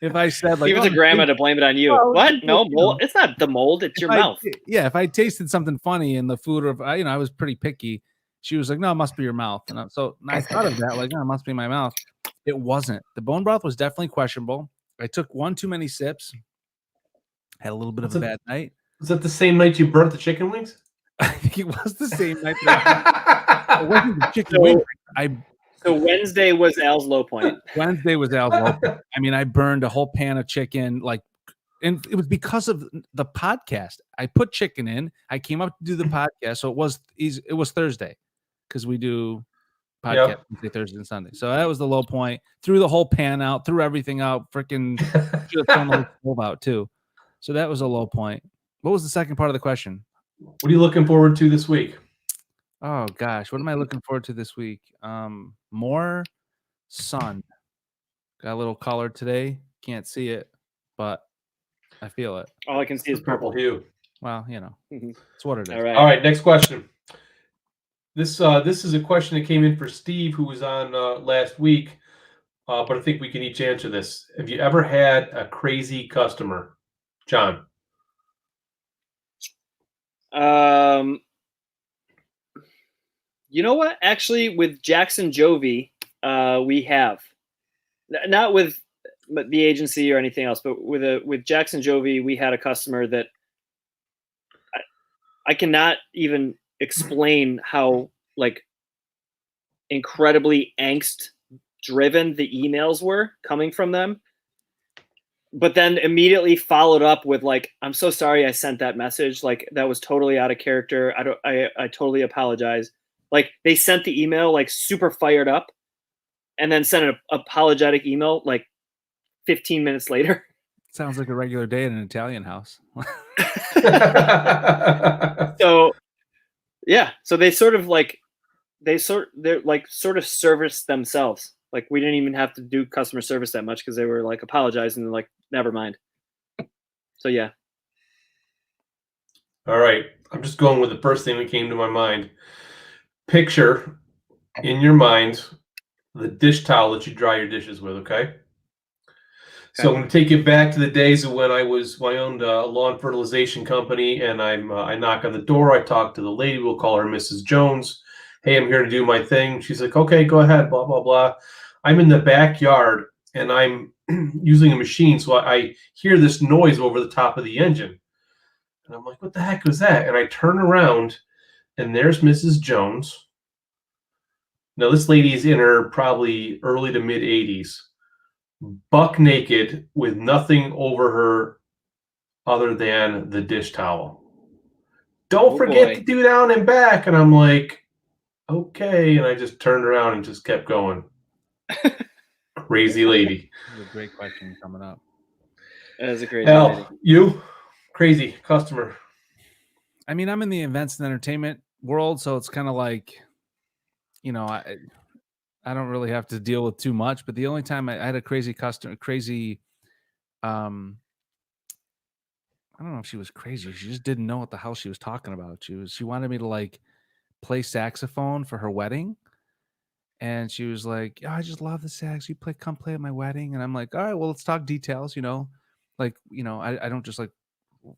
if I said, like, he was a grandma to blame it on you. What? No, mold. It's not the mold. It's your mouth. Yeah. If I tasted something funny in the food, or I was pretty picky. She was like, no, it must be your mouth. And I thought of that, like, no, it must be my mouth. It wasn't. The bone broth was definitely questionable. I took one too many sips. Had a little bit of a bad night. Was that the same night you burnt the chicken wings? I think it was the same night. It wasn't the chicken wings. So Wednesday was Al's low point. Wednesday was Al's low point. I mean, I burned a whole pan of chicken, and it was because of the podcast. I put chicken in. I came up to do the podcast, so it was Thursday because we do podcast Tuesday, Thursday, and Sunday. So that was the low point. Threw the whole pan out. Threw everything out. Freaking should have thrown the whole stove out too. So that was a low point. What was the second part of the question? What are you looking forward to this week? Oh gosh, what am I looking forward to this week? More sun. Got a little color today. Can't see it, but I feel it. All I can see is purple. hue. Well, you know, Mhm. it's what it is. All right. All right, next question. This is a question that came in for Steve, who was on last week, but I think we can each answer this. Have you ever had a crazy customer, John? You know what? Actually, with Jackson Jovi, we have not with the agency or anything else, but with Jackson Jovi, we had a customer that I cannot even explain how like incredibly angst driven the emails were coming from them. But then immediately followed up with like, I'm so sorry I sent that message. Like that was totally out of character. I totally apologize. Like they sent the email like super fired up and then sent an apologetic email like 15 minutes later. Sounds like a regular day in an Italian house. So yeah, so they're sort of service themselves. Like we didn't even have to do customer service that much because they were like apologizing and like never mind. So yeah. All right, I'm just going with the first thing that came to my mind. Picture in your mind the dish towel that you dry your dishes with. Okay. So I'm going to take you back to the days of when I owned a lawn fertilization company, and I knock on the door. I talk to the lady. We'll call her Mrs. Jones. Hey, I'm here to do my thing. She's like, okay, go ahead. Blah blah blah. I'm in the backyard and I'm using a machine, so I hear this noise over the top of the engine, and I'm like, what the heck was that? And I turn around, and there's Mrs. Jones. Now this lady's in her probably early to mid 80s. Buck naked with nothing over her other than the dish towel. Don't forget to do down and back. And I'm like, okay. And I just turned around and just kept going. Crazy lady. That's a great question coming up. That is a crazy lady. You crazy customer. I mean, I'm in the events and entertainment world, so it's kind of like, you know, I don't really have to deal with too much, but the only time I had a crazy customer, I don't know if she was crazy. She just didn't know what the hell she was talking about. She wanted me to like play saxophone for her wedding. And she was like, oh, I just love the sax. Come play at my wedding. And I'm like, all right, well, let's talk details, you know, like, you know, I don't just like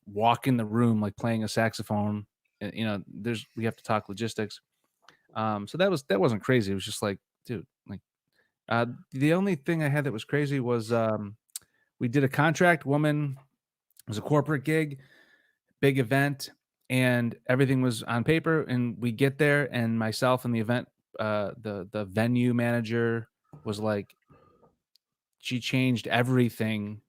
walk in the room, like playing a saxophone, you know, we have to talk logistics. So that wasn't crazy. It was just like, dude, like, the only thing I had that was crazy was, we did a contract woman. It was a corporate gig, big event, and everything was on paper. And we get there, and myself and the event, the venue manager was like, she changed everything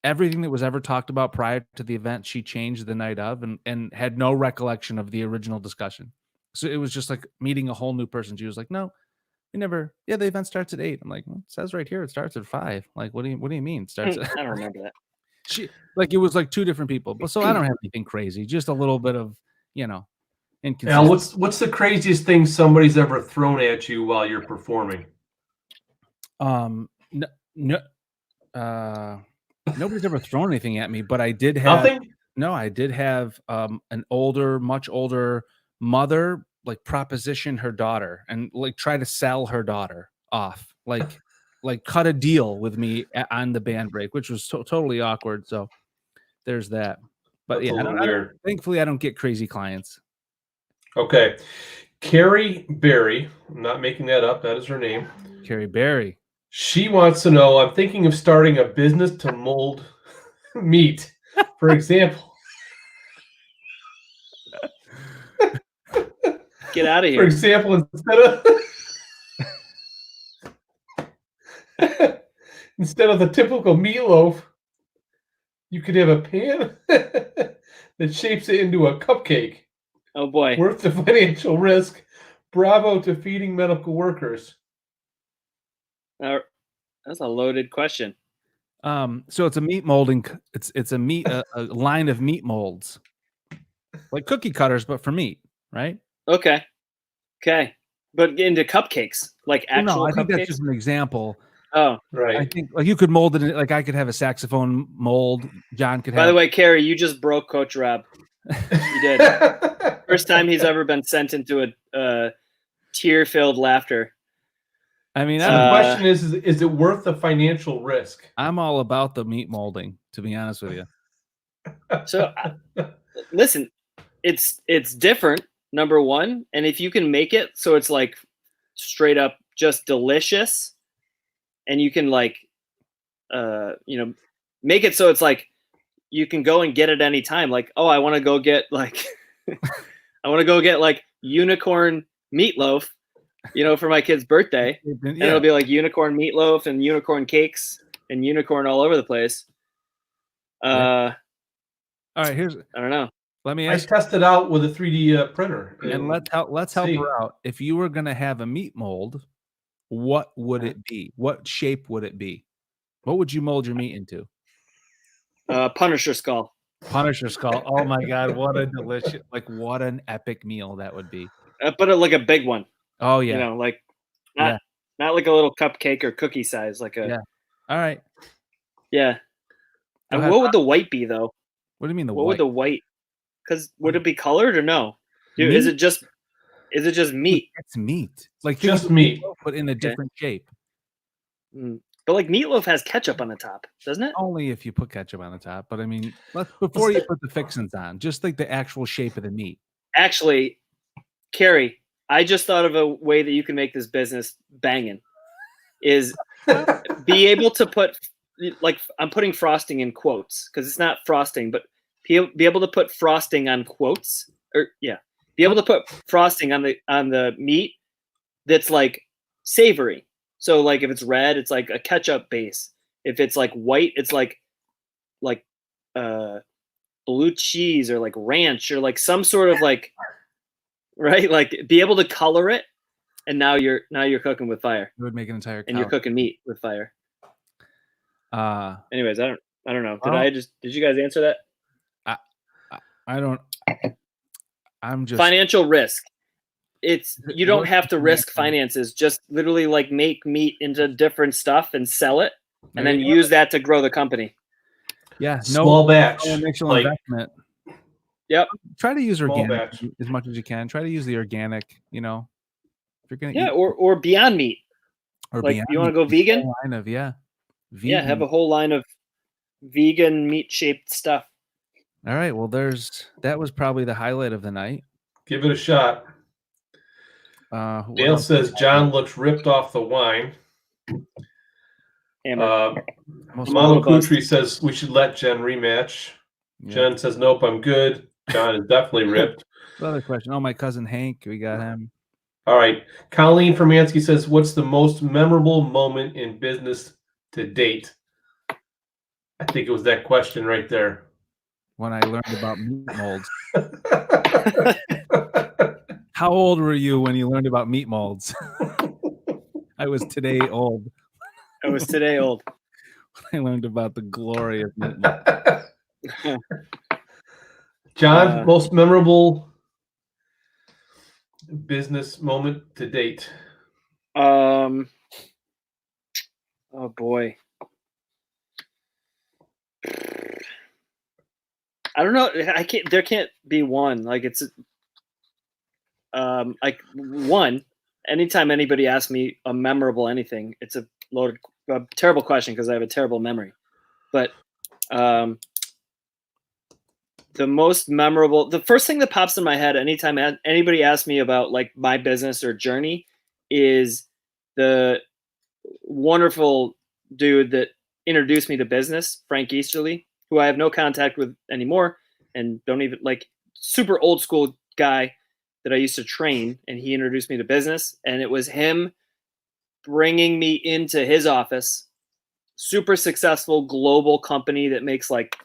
that was ever talked about prior to the event. She changed the night of, and had no recollection of the original discussion. So it was just like meeting a whole new person. She was like, no, we never. Yeah, the event starts at 8. I'm like, well, it says right here it starts at 5. Like, what do you mean? It starts at... I don't remember that. It was like two different people. But so I don't have anything crazy, just a little bit of, you know, Al, what's the craziest thing somebody's ever thrown at you while you're performing? Nobody's ever thrown anything at me, but I did have nothing. No, I did have an much older mother like proposition her daughter and like try to sell her daughter off, like cut a deal with me on the band break, which was totally awkward. So there's that. But that's yeah, thankfully I don't get crazy clients. Okay. Carrie Berry, I'm not making that up. That is her name. Carrie Berry. She wants to know, I'm thinking of starting a business to mold meat. For example. Get out of here. For example, instead of the typical meatloaf, you could have a pan that shapes it into a cupcake. Oh boy. Worth the financial risk. Bravo to feeding medical workers. That's a loaded question. So it's a meat molding. It's a meat a line of meat molds, like cookie cutters, but for meat, right? Okay. But into cupcakes, like Well, actual no, I think that's cupcakes. just an example. Oh, I Right. think like you could mold it. Like I could have a saxophone mold. John could by have. the way, Carrie, you just broke Coach Rob. You did. First time he's ever been sent into a tear-filled laughter. I mean, So the question is it worth the financial risk? I'm all about the meat molding, to be honest with you. So listen, it's different, number one, and if you can make it so it's like straight up just delicious, and you can like make it so it's like you can go and get it any time. Like, oh, I want to go get like unicorn meatloaf, for my kid's birthday. And it'll be like unicorn meatloaf and unicorn cakes and unicorn all over the place. All right, I don't know. let me I ask, tested out with a 3D printer. and let's help see. her out. If you were gonna have a meat mold, what would it be? What shape would it be? What would you mold your meat into? Punisher skull. Punisher skull. Oh my god, what a delicious, like what an epic meal that would be. But like a big one. Oh yeah. Like not like a little cupcake or cookie size, like a. Yeah. All right. Yeah. Go And ahead. what would the white be though? What do you mean the What white? would the white? Because would it be colored or no? Dude, Meat? is it just meat? It's meat. Like Just think of meat. meatloaf, but in a different shape. But like meatloaf has ketchup on the top, doesn't it? Only if you put ketchup on the top. But I mean, before you put the fixins on, just like the actual shape of the meat. Actually, Carrie, I just thought of a way that you can make this business banging. Is be able to put, like, I'm putting frosting in quotes because it's not frosting, but be able to put frosting on quotes, be able to put frosting on the meat that's like savory. So like if it's red, it's like a ketchup base. If it's like white, it's like blue cheese or like ranch or like some sort of like, right? Like be able to color it, and now you're cooking with fire. It would make an entire. And you're cooking meat with fire. Anyways, I don't know. Did you guys answer that? I don't. I'm just Financial risk. You don't have to risk finances. Just literally like make meat into different stuff and sell it, and then use that to grow the company. Yeah, Small batch. No initial Like, investment. Yep. Try to use organic batch. as much as you can. Try to use the organic. If you're gonna eat, or Beyond Meat. or Like Beyond you want to Meat, go vegan? a whole line of Yeah, have a whole line of vegan meat shaped stuff. All right. Well, that was probably the highlight of the night. Give it a shot. What Dale else? says John looks ripped off the wine. Hammered. Mama Kutri says we should let Jen rematch. Yeah. Jen says nope, I'm good. John is definitely ripped. Another question. Oh, my cousin Hank. We got him. All right. Colleen Fermansky says, what's the most memorable moment in business to date? I think it was that question right there. When I learned about meat molds. How old were you when you learned about meat molds? I was today old. I was today old. I learned about the glory of meat molds. John, most memorable business moment to date? Oh boy. I don't know. There can't be one. Like it's like one. Anytime anybody asks me a memorable anything, it's a terrible question because I have a terrible memory. But the most memorable, the first thing that pops in my head anytime anybody asks me about like my business or journey is the wonderful dude that introduced me to business, Frank Easterly, who I have no contact with anymore and don't even like, super old school guy that I used to train, and he introduced me to business, and it was him bringing me into his office. Super successful global company that makes like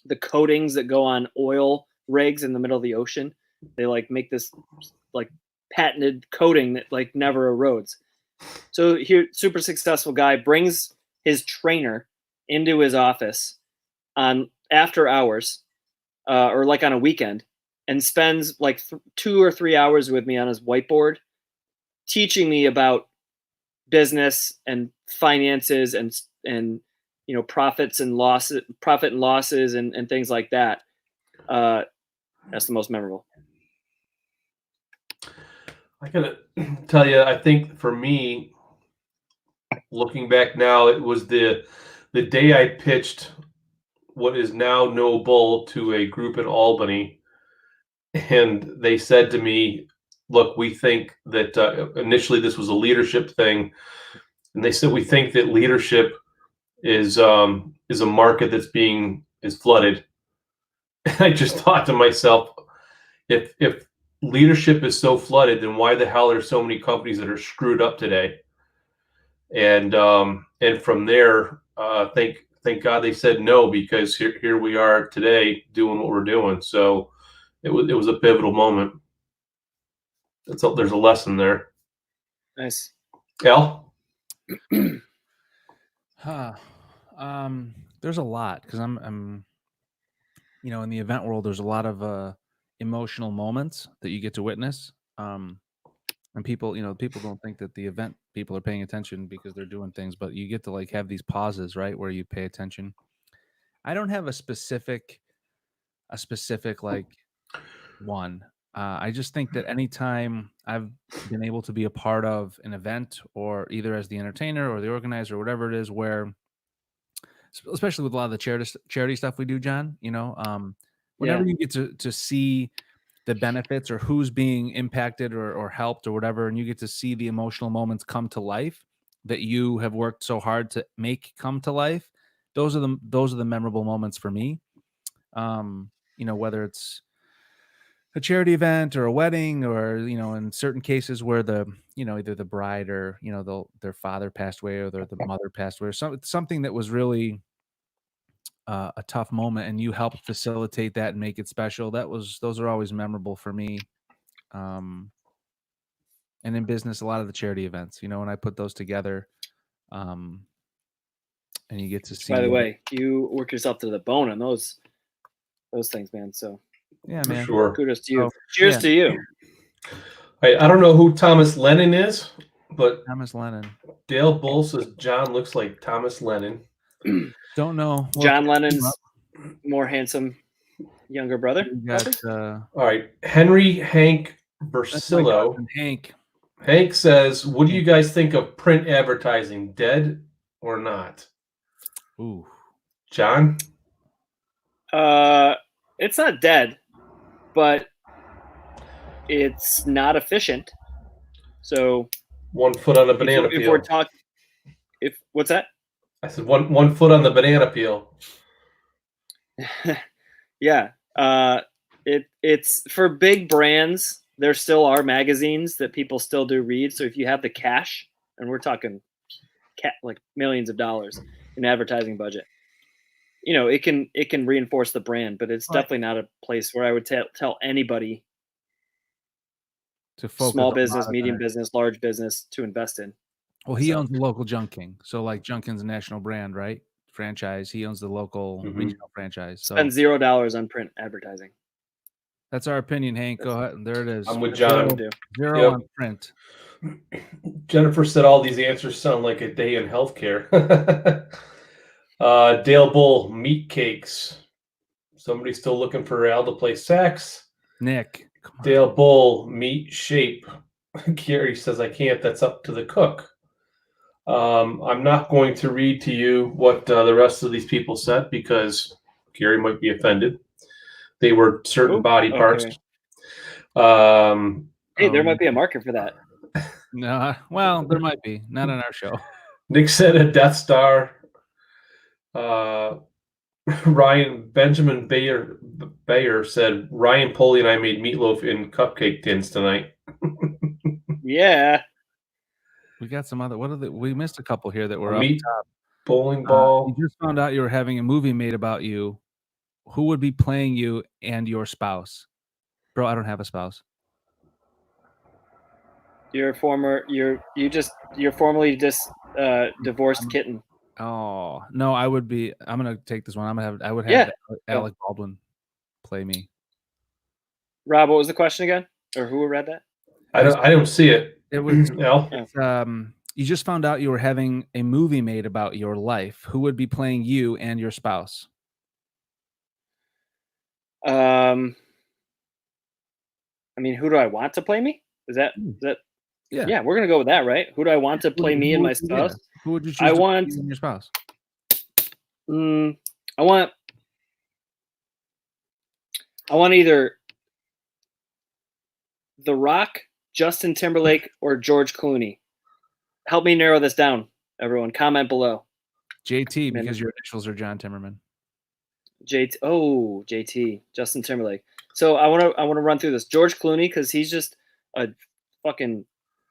the coatings that go on oil rigs in the middle of the ocean. They like make this like patented coating that like never erodes. So here, super successful guy brings his trainer into his office on after hours, or like on a weekend, and spends like 2 or 3 hours with me on his whiteboard, teaching me about business and finances and profit and losses and things like that. That's the most memorable. I gotta tell you, I think for me, looking back now, it was the day I pitched what is now NoBull to a group in Albany, and they said to me, "Look, we think that initially this was a leadership thing, and they said we think that leadership is a market that's is flooded." And I just thought to myself, if leadership is so flooded, then why the hell are so many companies that are screwed up today? And from there, thank God they said no, because here we are today doing what we're doing. So it was a pivotal moment. There's a lesson there. Nice. Al? There's a lot, because I'm in the event world, there's a lot of emotional moments that you get to witness. And people don't think that the event people are paying attention because they're doing things, but you get to like have these pauses, right, where you pay attention. I don't have a specific like one. I just think that anytime I've been able to be a part of an event, or either as the entertainer or the organizer or whatever it is, where especially with a lot of the charity stuff we do, John, whenever you get to see the benefits or who's being impacted or helped or whatever, and you get to see the emotional moments come to life that you have worked so hard to make come to life, those are the memorable moments for me. Whether it's a charity event or a wedding, or in certain cases where either the bride or their father passed away, or the mother passed away, or something that was really a tough moment, and you helped facilitate that and make it special. Those are always memorable for me. And in business, a lot of the charity events, when I put those together, and you get to see. By the way, you work yourself to the bone on those things, man. So yeah, man, sure. Kudos to you. Cheers to you. I don't know who Thomas Lennon is, but Thomas Lennon. Dale Bull says John looks like Thomas Lennon. Don't know. John Lennon's more handsome younger brother. All right, Henry Hank Versillo. Hank says, "What do you guys think of print advertising? Dead or not?" Ooh, John. It's not dead, but it's not efficient. So 1 foot on the banana peel. If we're talking, what's that? I said one foot on the banana peel. Yeah. It's for big brands. There still are magazines that people still do read. So if you have the cash, and we're talking like millions of dollars in advertising budget, it can reinforce the brand, but it's definitely not a place where I would tell anybody, to focus, small business, medium business, large business, to invest in. Well, he owns the local Junk King. So like Junk King's a national brand, right? Franchise. He owns the local regional franchise. So spend $0 on print advertising. That's our opinion, Hank. Go ahead. There it is. I'm with John. Zero on print. Jennifer said all these answers sound like a day in healthcare. Dale Bull, meat cakes. Somebody still looking for Al to play sax? Nick. Dale Bull, meat shape. Gary says, I can't. That's up to the cook. I'm not going to read to you what the rest of these people said, because Gary might be offended. They were certain body parts. Hey, there might be a market for that. No, well, there might be. Not on our show. Nick said a Death Star. Benjamin Bayer said, Ryan Poley and I made meatloaf in cupcake tins tonight. Yeah. We got some other. We missed a couple here that were meat up top. Bowling ball. You just found out you were having a movie made about you. Who would be playing you and your spouse? Bro, I don't have a spouse. You're formerly divorced kitten. Oh no, I would be. I'm gonna take this one. I would have Yeah. Alec Baldwin play me. Rob, what was the question again? Or who read that? I don't see it. It was Al? you just found out you were having a movie made about your life. Who would be playing you and your spouse? I mean, who do I want to play me? Is that Yeah. Yeah, we're gonna go with that, right? Who do I want to play me and my spouse? Yeah. Who would you choose? I to want play you and your spouse. I want either The Rock, Justin Timberlake, or George Clooney. Help me narrow this down, everyone. Comment below. JT, because your initials are John Timmerman. JT, Justin Timberlake. So I want to run through this. George Clooney, because he's just a fucking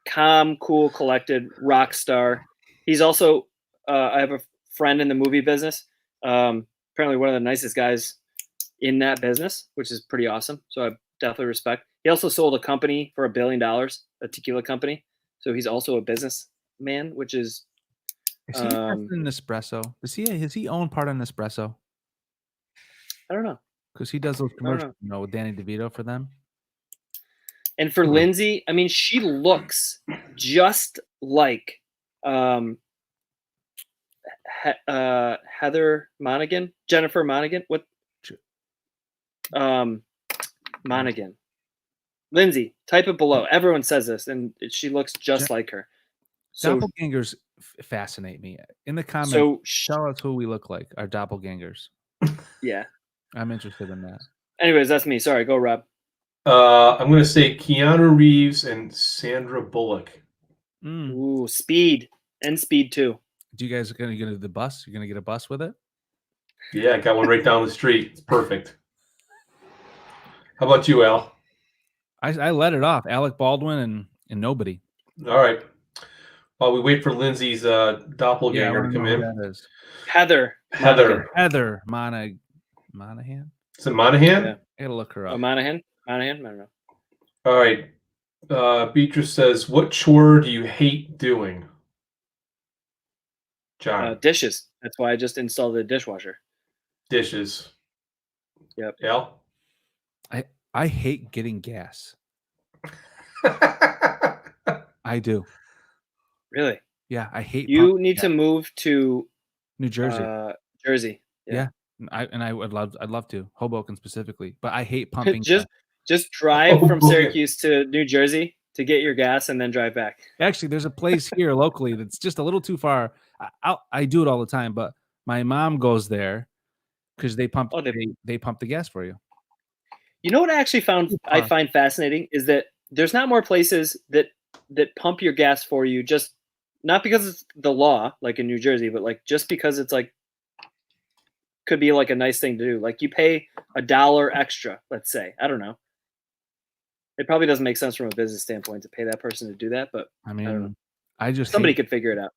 calm, cool, collected rock star. He's also I have a friend in the movie business. Apparently one of the nicest guys in that business, which is pretty awesome. So I definitely respect. He also sold a company for $1 billion, a tequila company. So he's also a businessman, which is. Is he in Nespresso? Has he owned part of Nespresso? I don't know. Because he does those commercials, with Danny DeVito for them. And for Lindsay, I mean, she looks just like Heather Monaghan, Jennifer Monaghan. What? Monaghan. Lindsay, type it below. Everyone says this, and she looks just like her. So, doppelgangers fascinate me. In the comments, tell us who we look like. Our doppelgangers. Yeah. I'm interested in that. Anyways, that's me. Sorry, go Rob. I'm going to say Keanu Reeves and Sandra Bullock. Ooh, Speed and Speed 2. Do you guys going to get the bus? You're going to get a bus with it? Yeah, I got one right down the street. It's perfect. How about you, Al? I let it off. Alec Baldwin and nobody. All right. While we wait for Lindsay's doppelganger to come in. That is. Heather Monahan. Is it Monahan? Yeah. I gotta look her up. Monahan? I don't know. All right. Beatrice says, what chore do you hate doing? John. Dishes. That's why I just installed the dishwasher. Dishes. Yep. Al? I hate getting gas. I do. Really? Yeah, I hate. You need to move to New Jersey. Jersey. Yeah. I'd love to, Hoboken specifically, but I hate pumping. just drive from Syracuse to New Jersey to get your gas and then drive back. Actually, there's a place here locally that's just a little too far. I do it all the time, but my mom goes there because they pump. They pump the gas for you. You know what I find fascinating is that there's not more places that pump your gas for you, just not because it's the law like in New Jersey, but like just because it's like could be like a nice thing to do. Like you pay $1 extra, let's say. I don't know. It probably doesn't make sense from a business standpoint to pay that person to do that, but I mean, I don't know. Somebody could figure it out.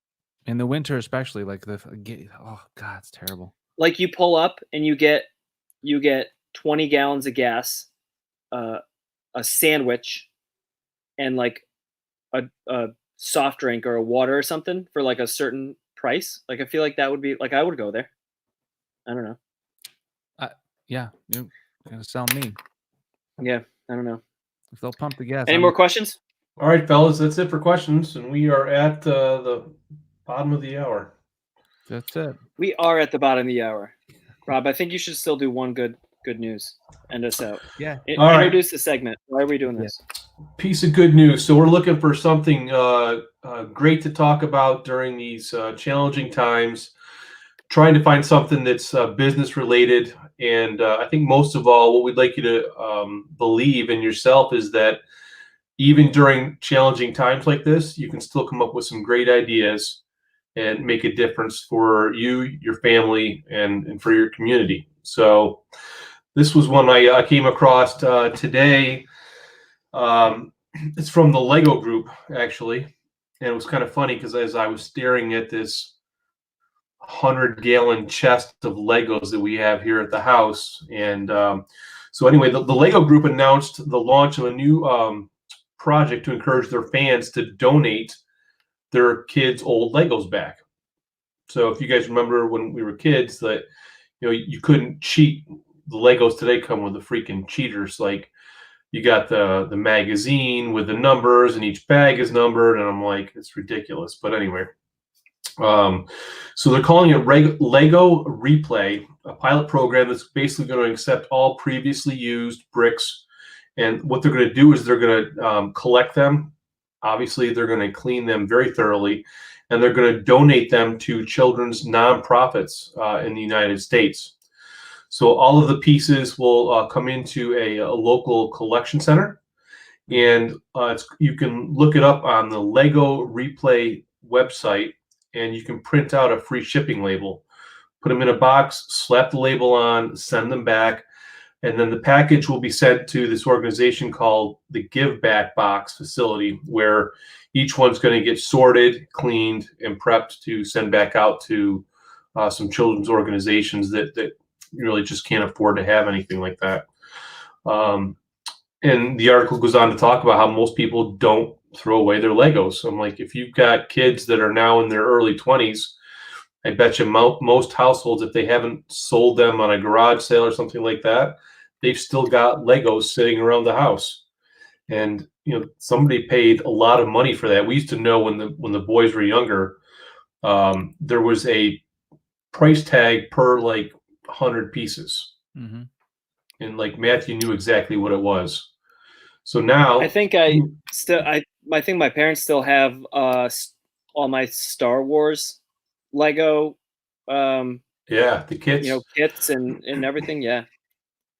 In the winter, especially, like oh god, it's terrible. Like you pull up and you get 20 gallons of gas, a sandwich, and like a soft drink or a water or something for like a certain price. Like I feel like that would be like I would go there. I don't know. Yeah, you're gonna sell me. Yeah, I don't know. If they'll pump the gas. Any more questions? All right, fellas, that's it for questions, and we are at the bottom of the hour. That's it. We are at the bottom of the hour. Rob, I think you should still do one good news. End us out. Yeah. Introduce the segment. Why are we doing this? Piece of good news. So we're looking for something great to talk about during these challenging times. Trying to find something that's business related, and I think most of all, what we'd like you to believe in yourself is that even during challenging times like this, you can still come up with some great ideas and make a difference for you, your family, and for your community. So this was one I came across today. It's from the Lego Group, actually, and it was kind of funny because as I was staring at this 100-gallon chest of Legos that we have here at the house. And so anyway, the Lego Group announced the launch of a new project to encourage their fans to donate their kids' old Legos back. So if you guys remember when we were kids, that you couldn't cheat. The Legos today come with the freaking cheaters. Like you got the magazine with the numbers, and each bag is numbered, and I'm like, it's ridiculous. But anyway, so they're calling it Lego Replay, a pilot program that's basically going to accept all previously used bricks. And what they're going to do is they're going to collect them. Obviously, they're going to clean them very thoroughly, and they're going to donate them to children's nonprofits in the United States. So all of the pieces will come into a local collection center, and you can look it up on the Lego Replay website, and you can print out a free shipping label, put them in a box, slap the label on, send them back, and then the package will be sent to this organization called the Give Back Box Facility, where each one's going to get sorted, cleaned, and prepped to send back out to some children's organizations that really just can't afford to have anything like that. And the article goes on to talk about how most people don't throw away their Legos. So I'm like, if you've got kids that are now in their early 20s, I bet you most households, if they haven't sold them on a garage sale or something like that, they've still got Legos sitting around the house. And somebody paid a lot of money for that. We used to know when the boys were younger, there was a price tag per 100 pieces. Mm-hmm. And Matthew knew exactly what it was. So now I think I think my parents still have all my Star Wars Lego the kits. Kits and everything. Yeah.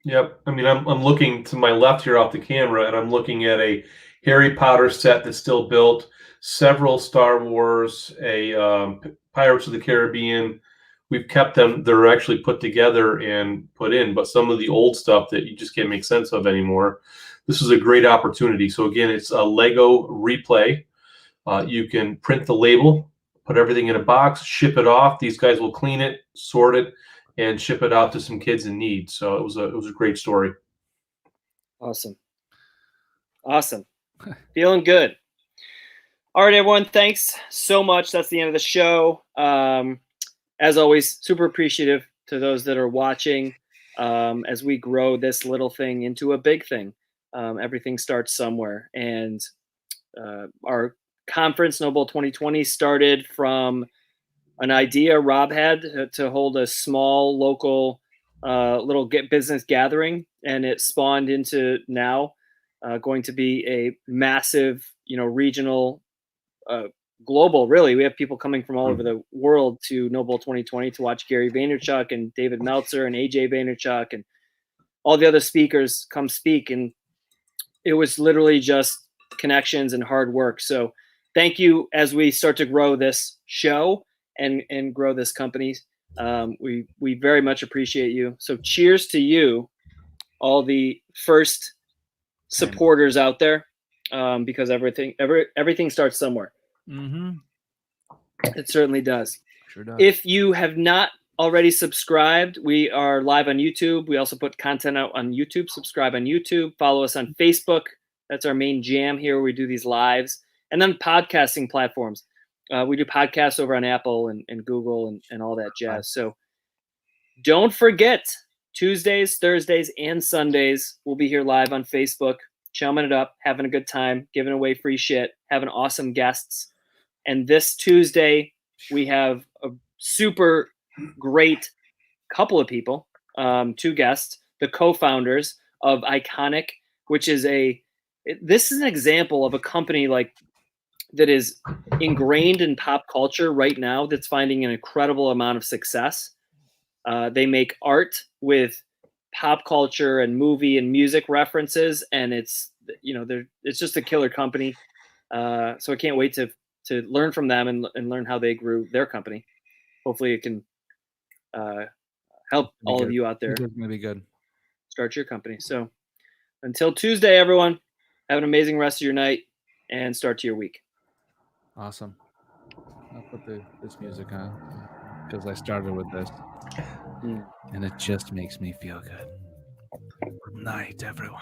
Yep. I mean, I'm looking to my left here off the camera, and I'm looking at a Harry Potter set that's still built, several Star Wars, a Pirates of the Caribbean. We've kept them. They're actually put together and put in, but some of the old stuff that you just can't make sense of anymore. This is a great opportunity. So again, it's a Lego Replay. You can print the label, put everything in a box, ship it off. These guys will clean it, sort it, and ship it out to some kids in need. So it was a great story. Awesome. Feeling good. All right, everyone. Thanks so much. That's the end of the show. As always, super appreciative to those that are watching as we grow this little thing into a big thing. Everything starts somewhere. And our conference, NoBull 2020, started from an idea Rob had to hold a small local little business gathering, and it spawned into now going to be a massive, regional, global. Really, we have people coming from all over the world to NoBull 2020 to watch Gary Vaynerchuk and David Meltzer and AJ Vaynerchuk and all the other speakers come speak, and it was literally just connections and hard work. So thank you as we start to grow this show and grow this company. We very much appreciate you. So cheers to you, all the first supporters out there, because everything starts somewhere. Mm-hmm. It certainly does. Sure does. If you have not already subscribed, we are live on YouTube. We also put content out on YouTube. Subscribe on YouTube. Follow us on Facebook. That's our main jam here. We do these lives. And then podcasting platforms. We do podcasts over on Apple and Google and all that jazz. So don't forget, Tuesdays, Thursdays, and Sundays, we'll be here live on Facebook, chumming it up, having a good time, giving away free shit, having awesome guests. And this Tuesday, we have a super great couple of people, 2 guests, the co-founders of Iconic, which is this is an example of a company that is ingrained in pop culture right now that's finding an incredible amount of success. They make art with pop culture and movie and music references, and it's just a killer company. So I can't wait to learn from them and learn how they grew their company. Hopefully it can help all of you out there. It's going to be good. Start your company. So until Tuesday, everyone, have an amazing rest of your night and start to your week. Awesome. I'll put this music on because I started with this. And it just makes me feel good. Good night, everyone.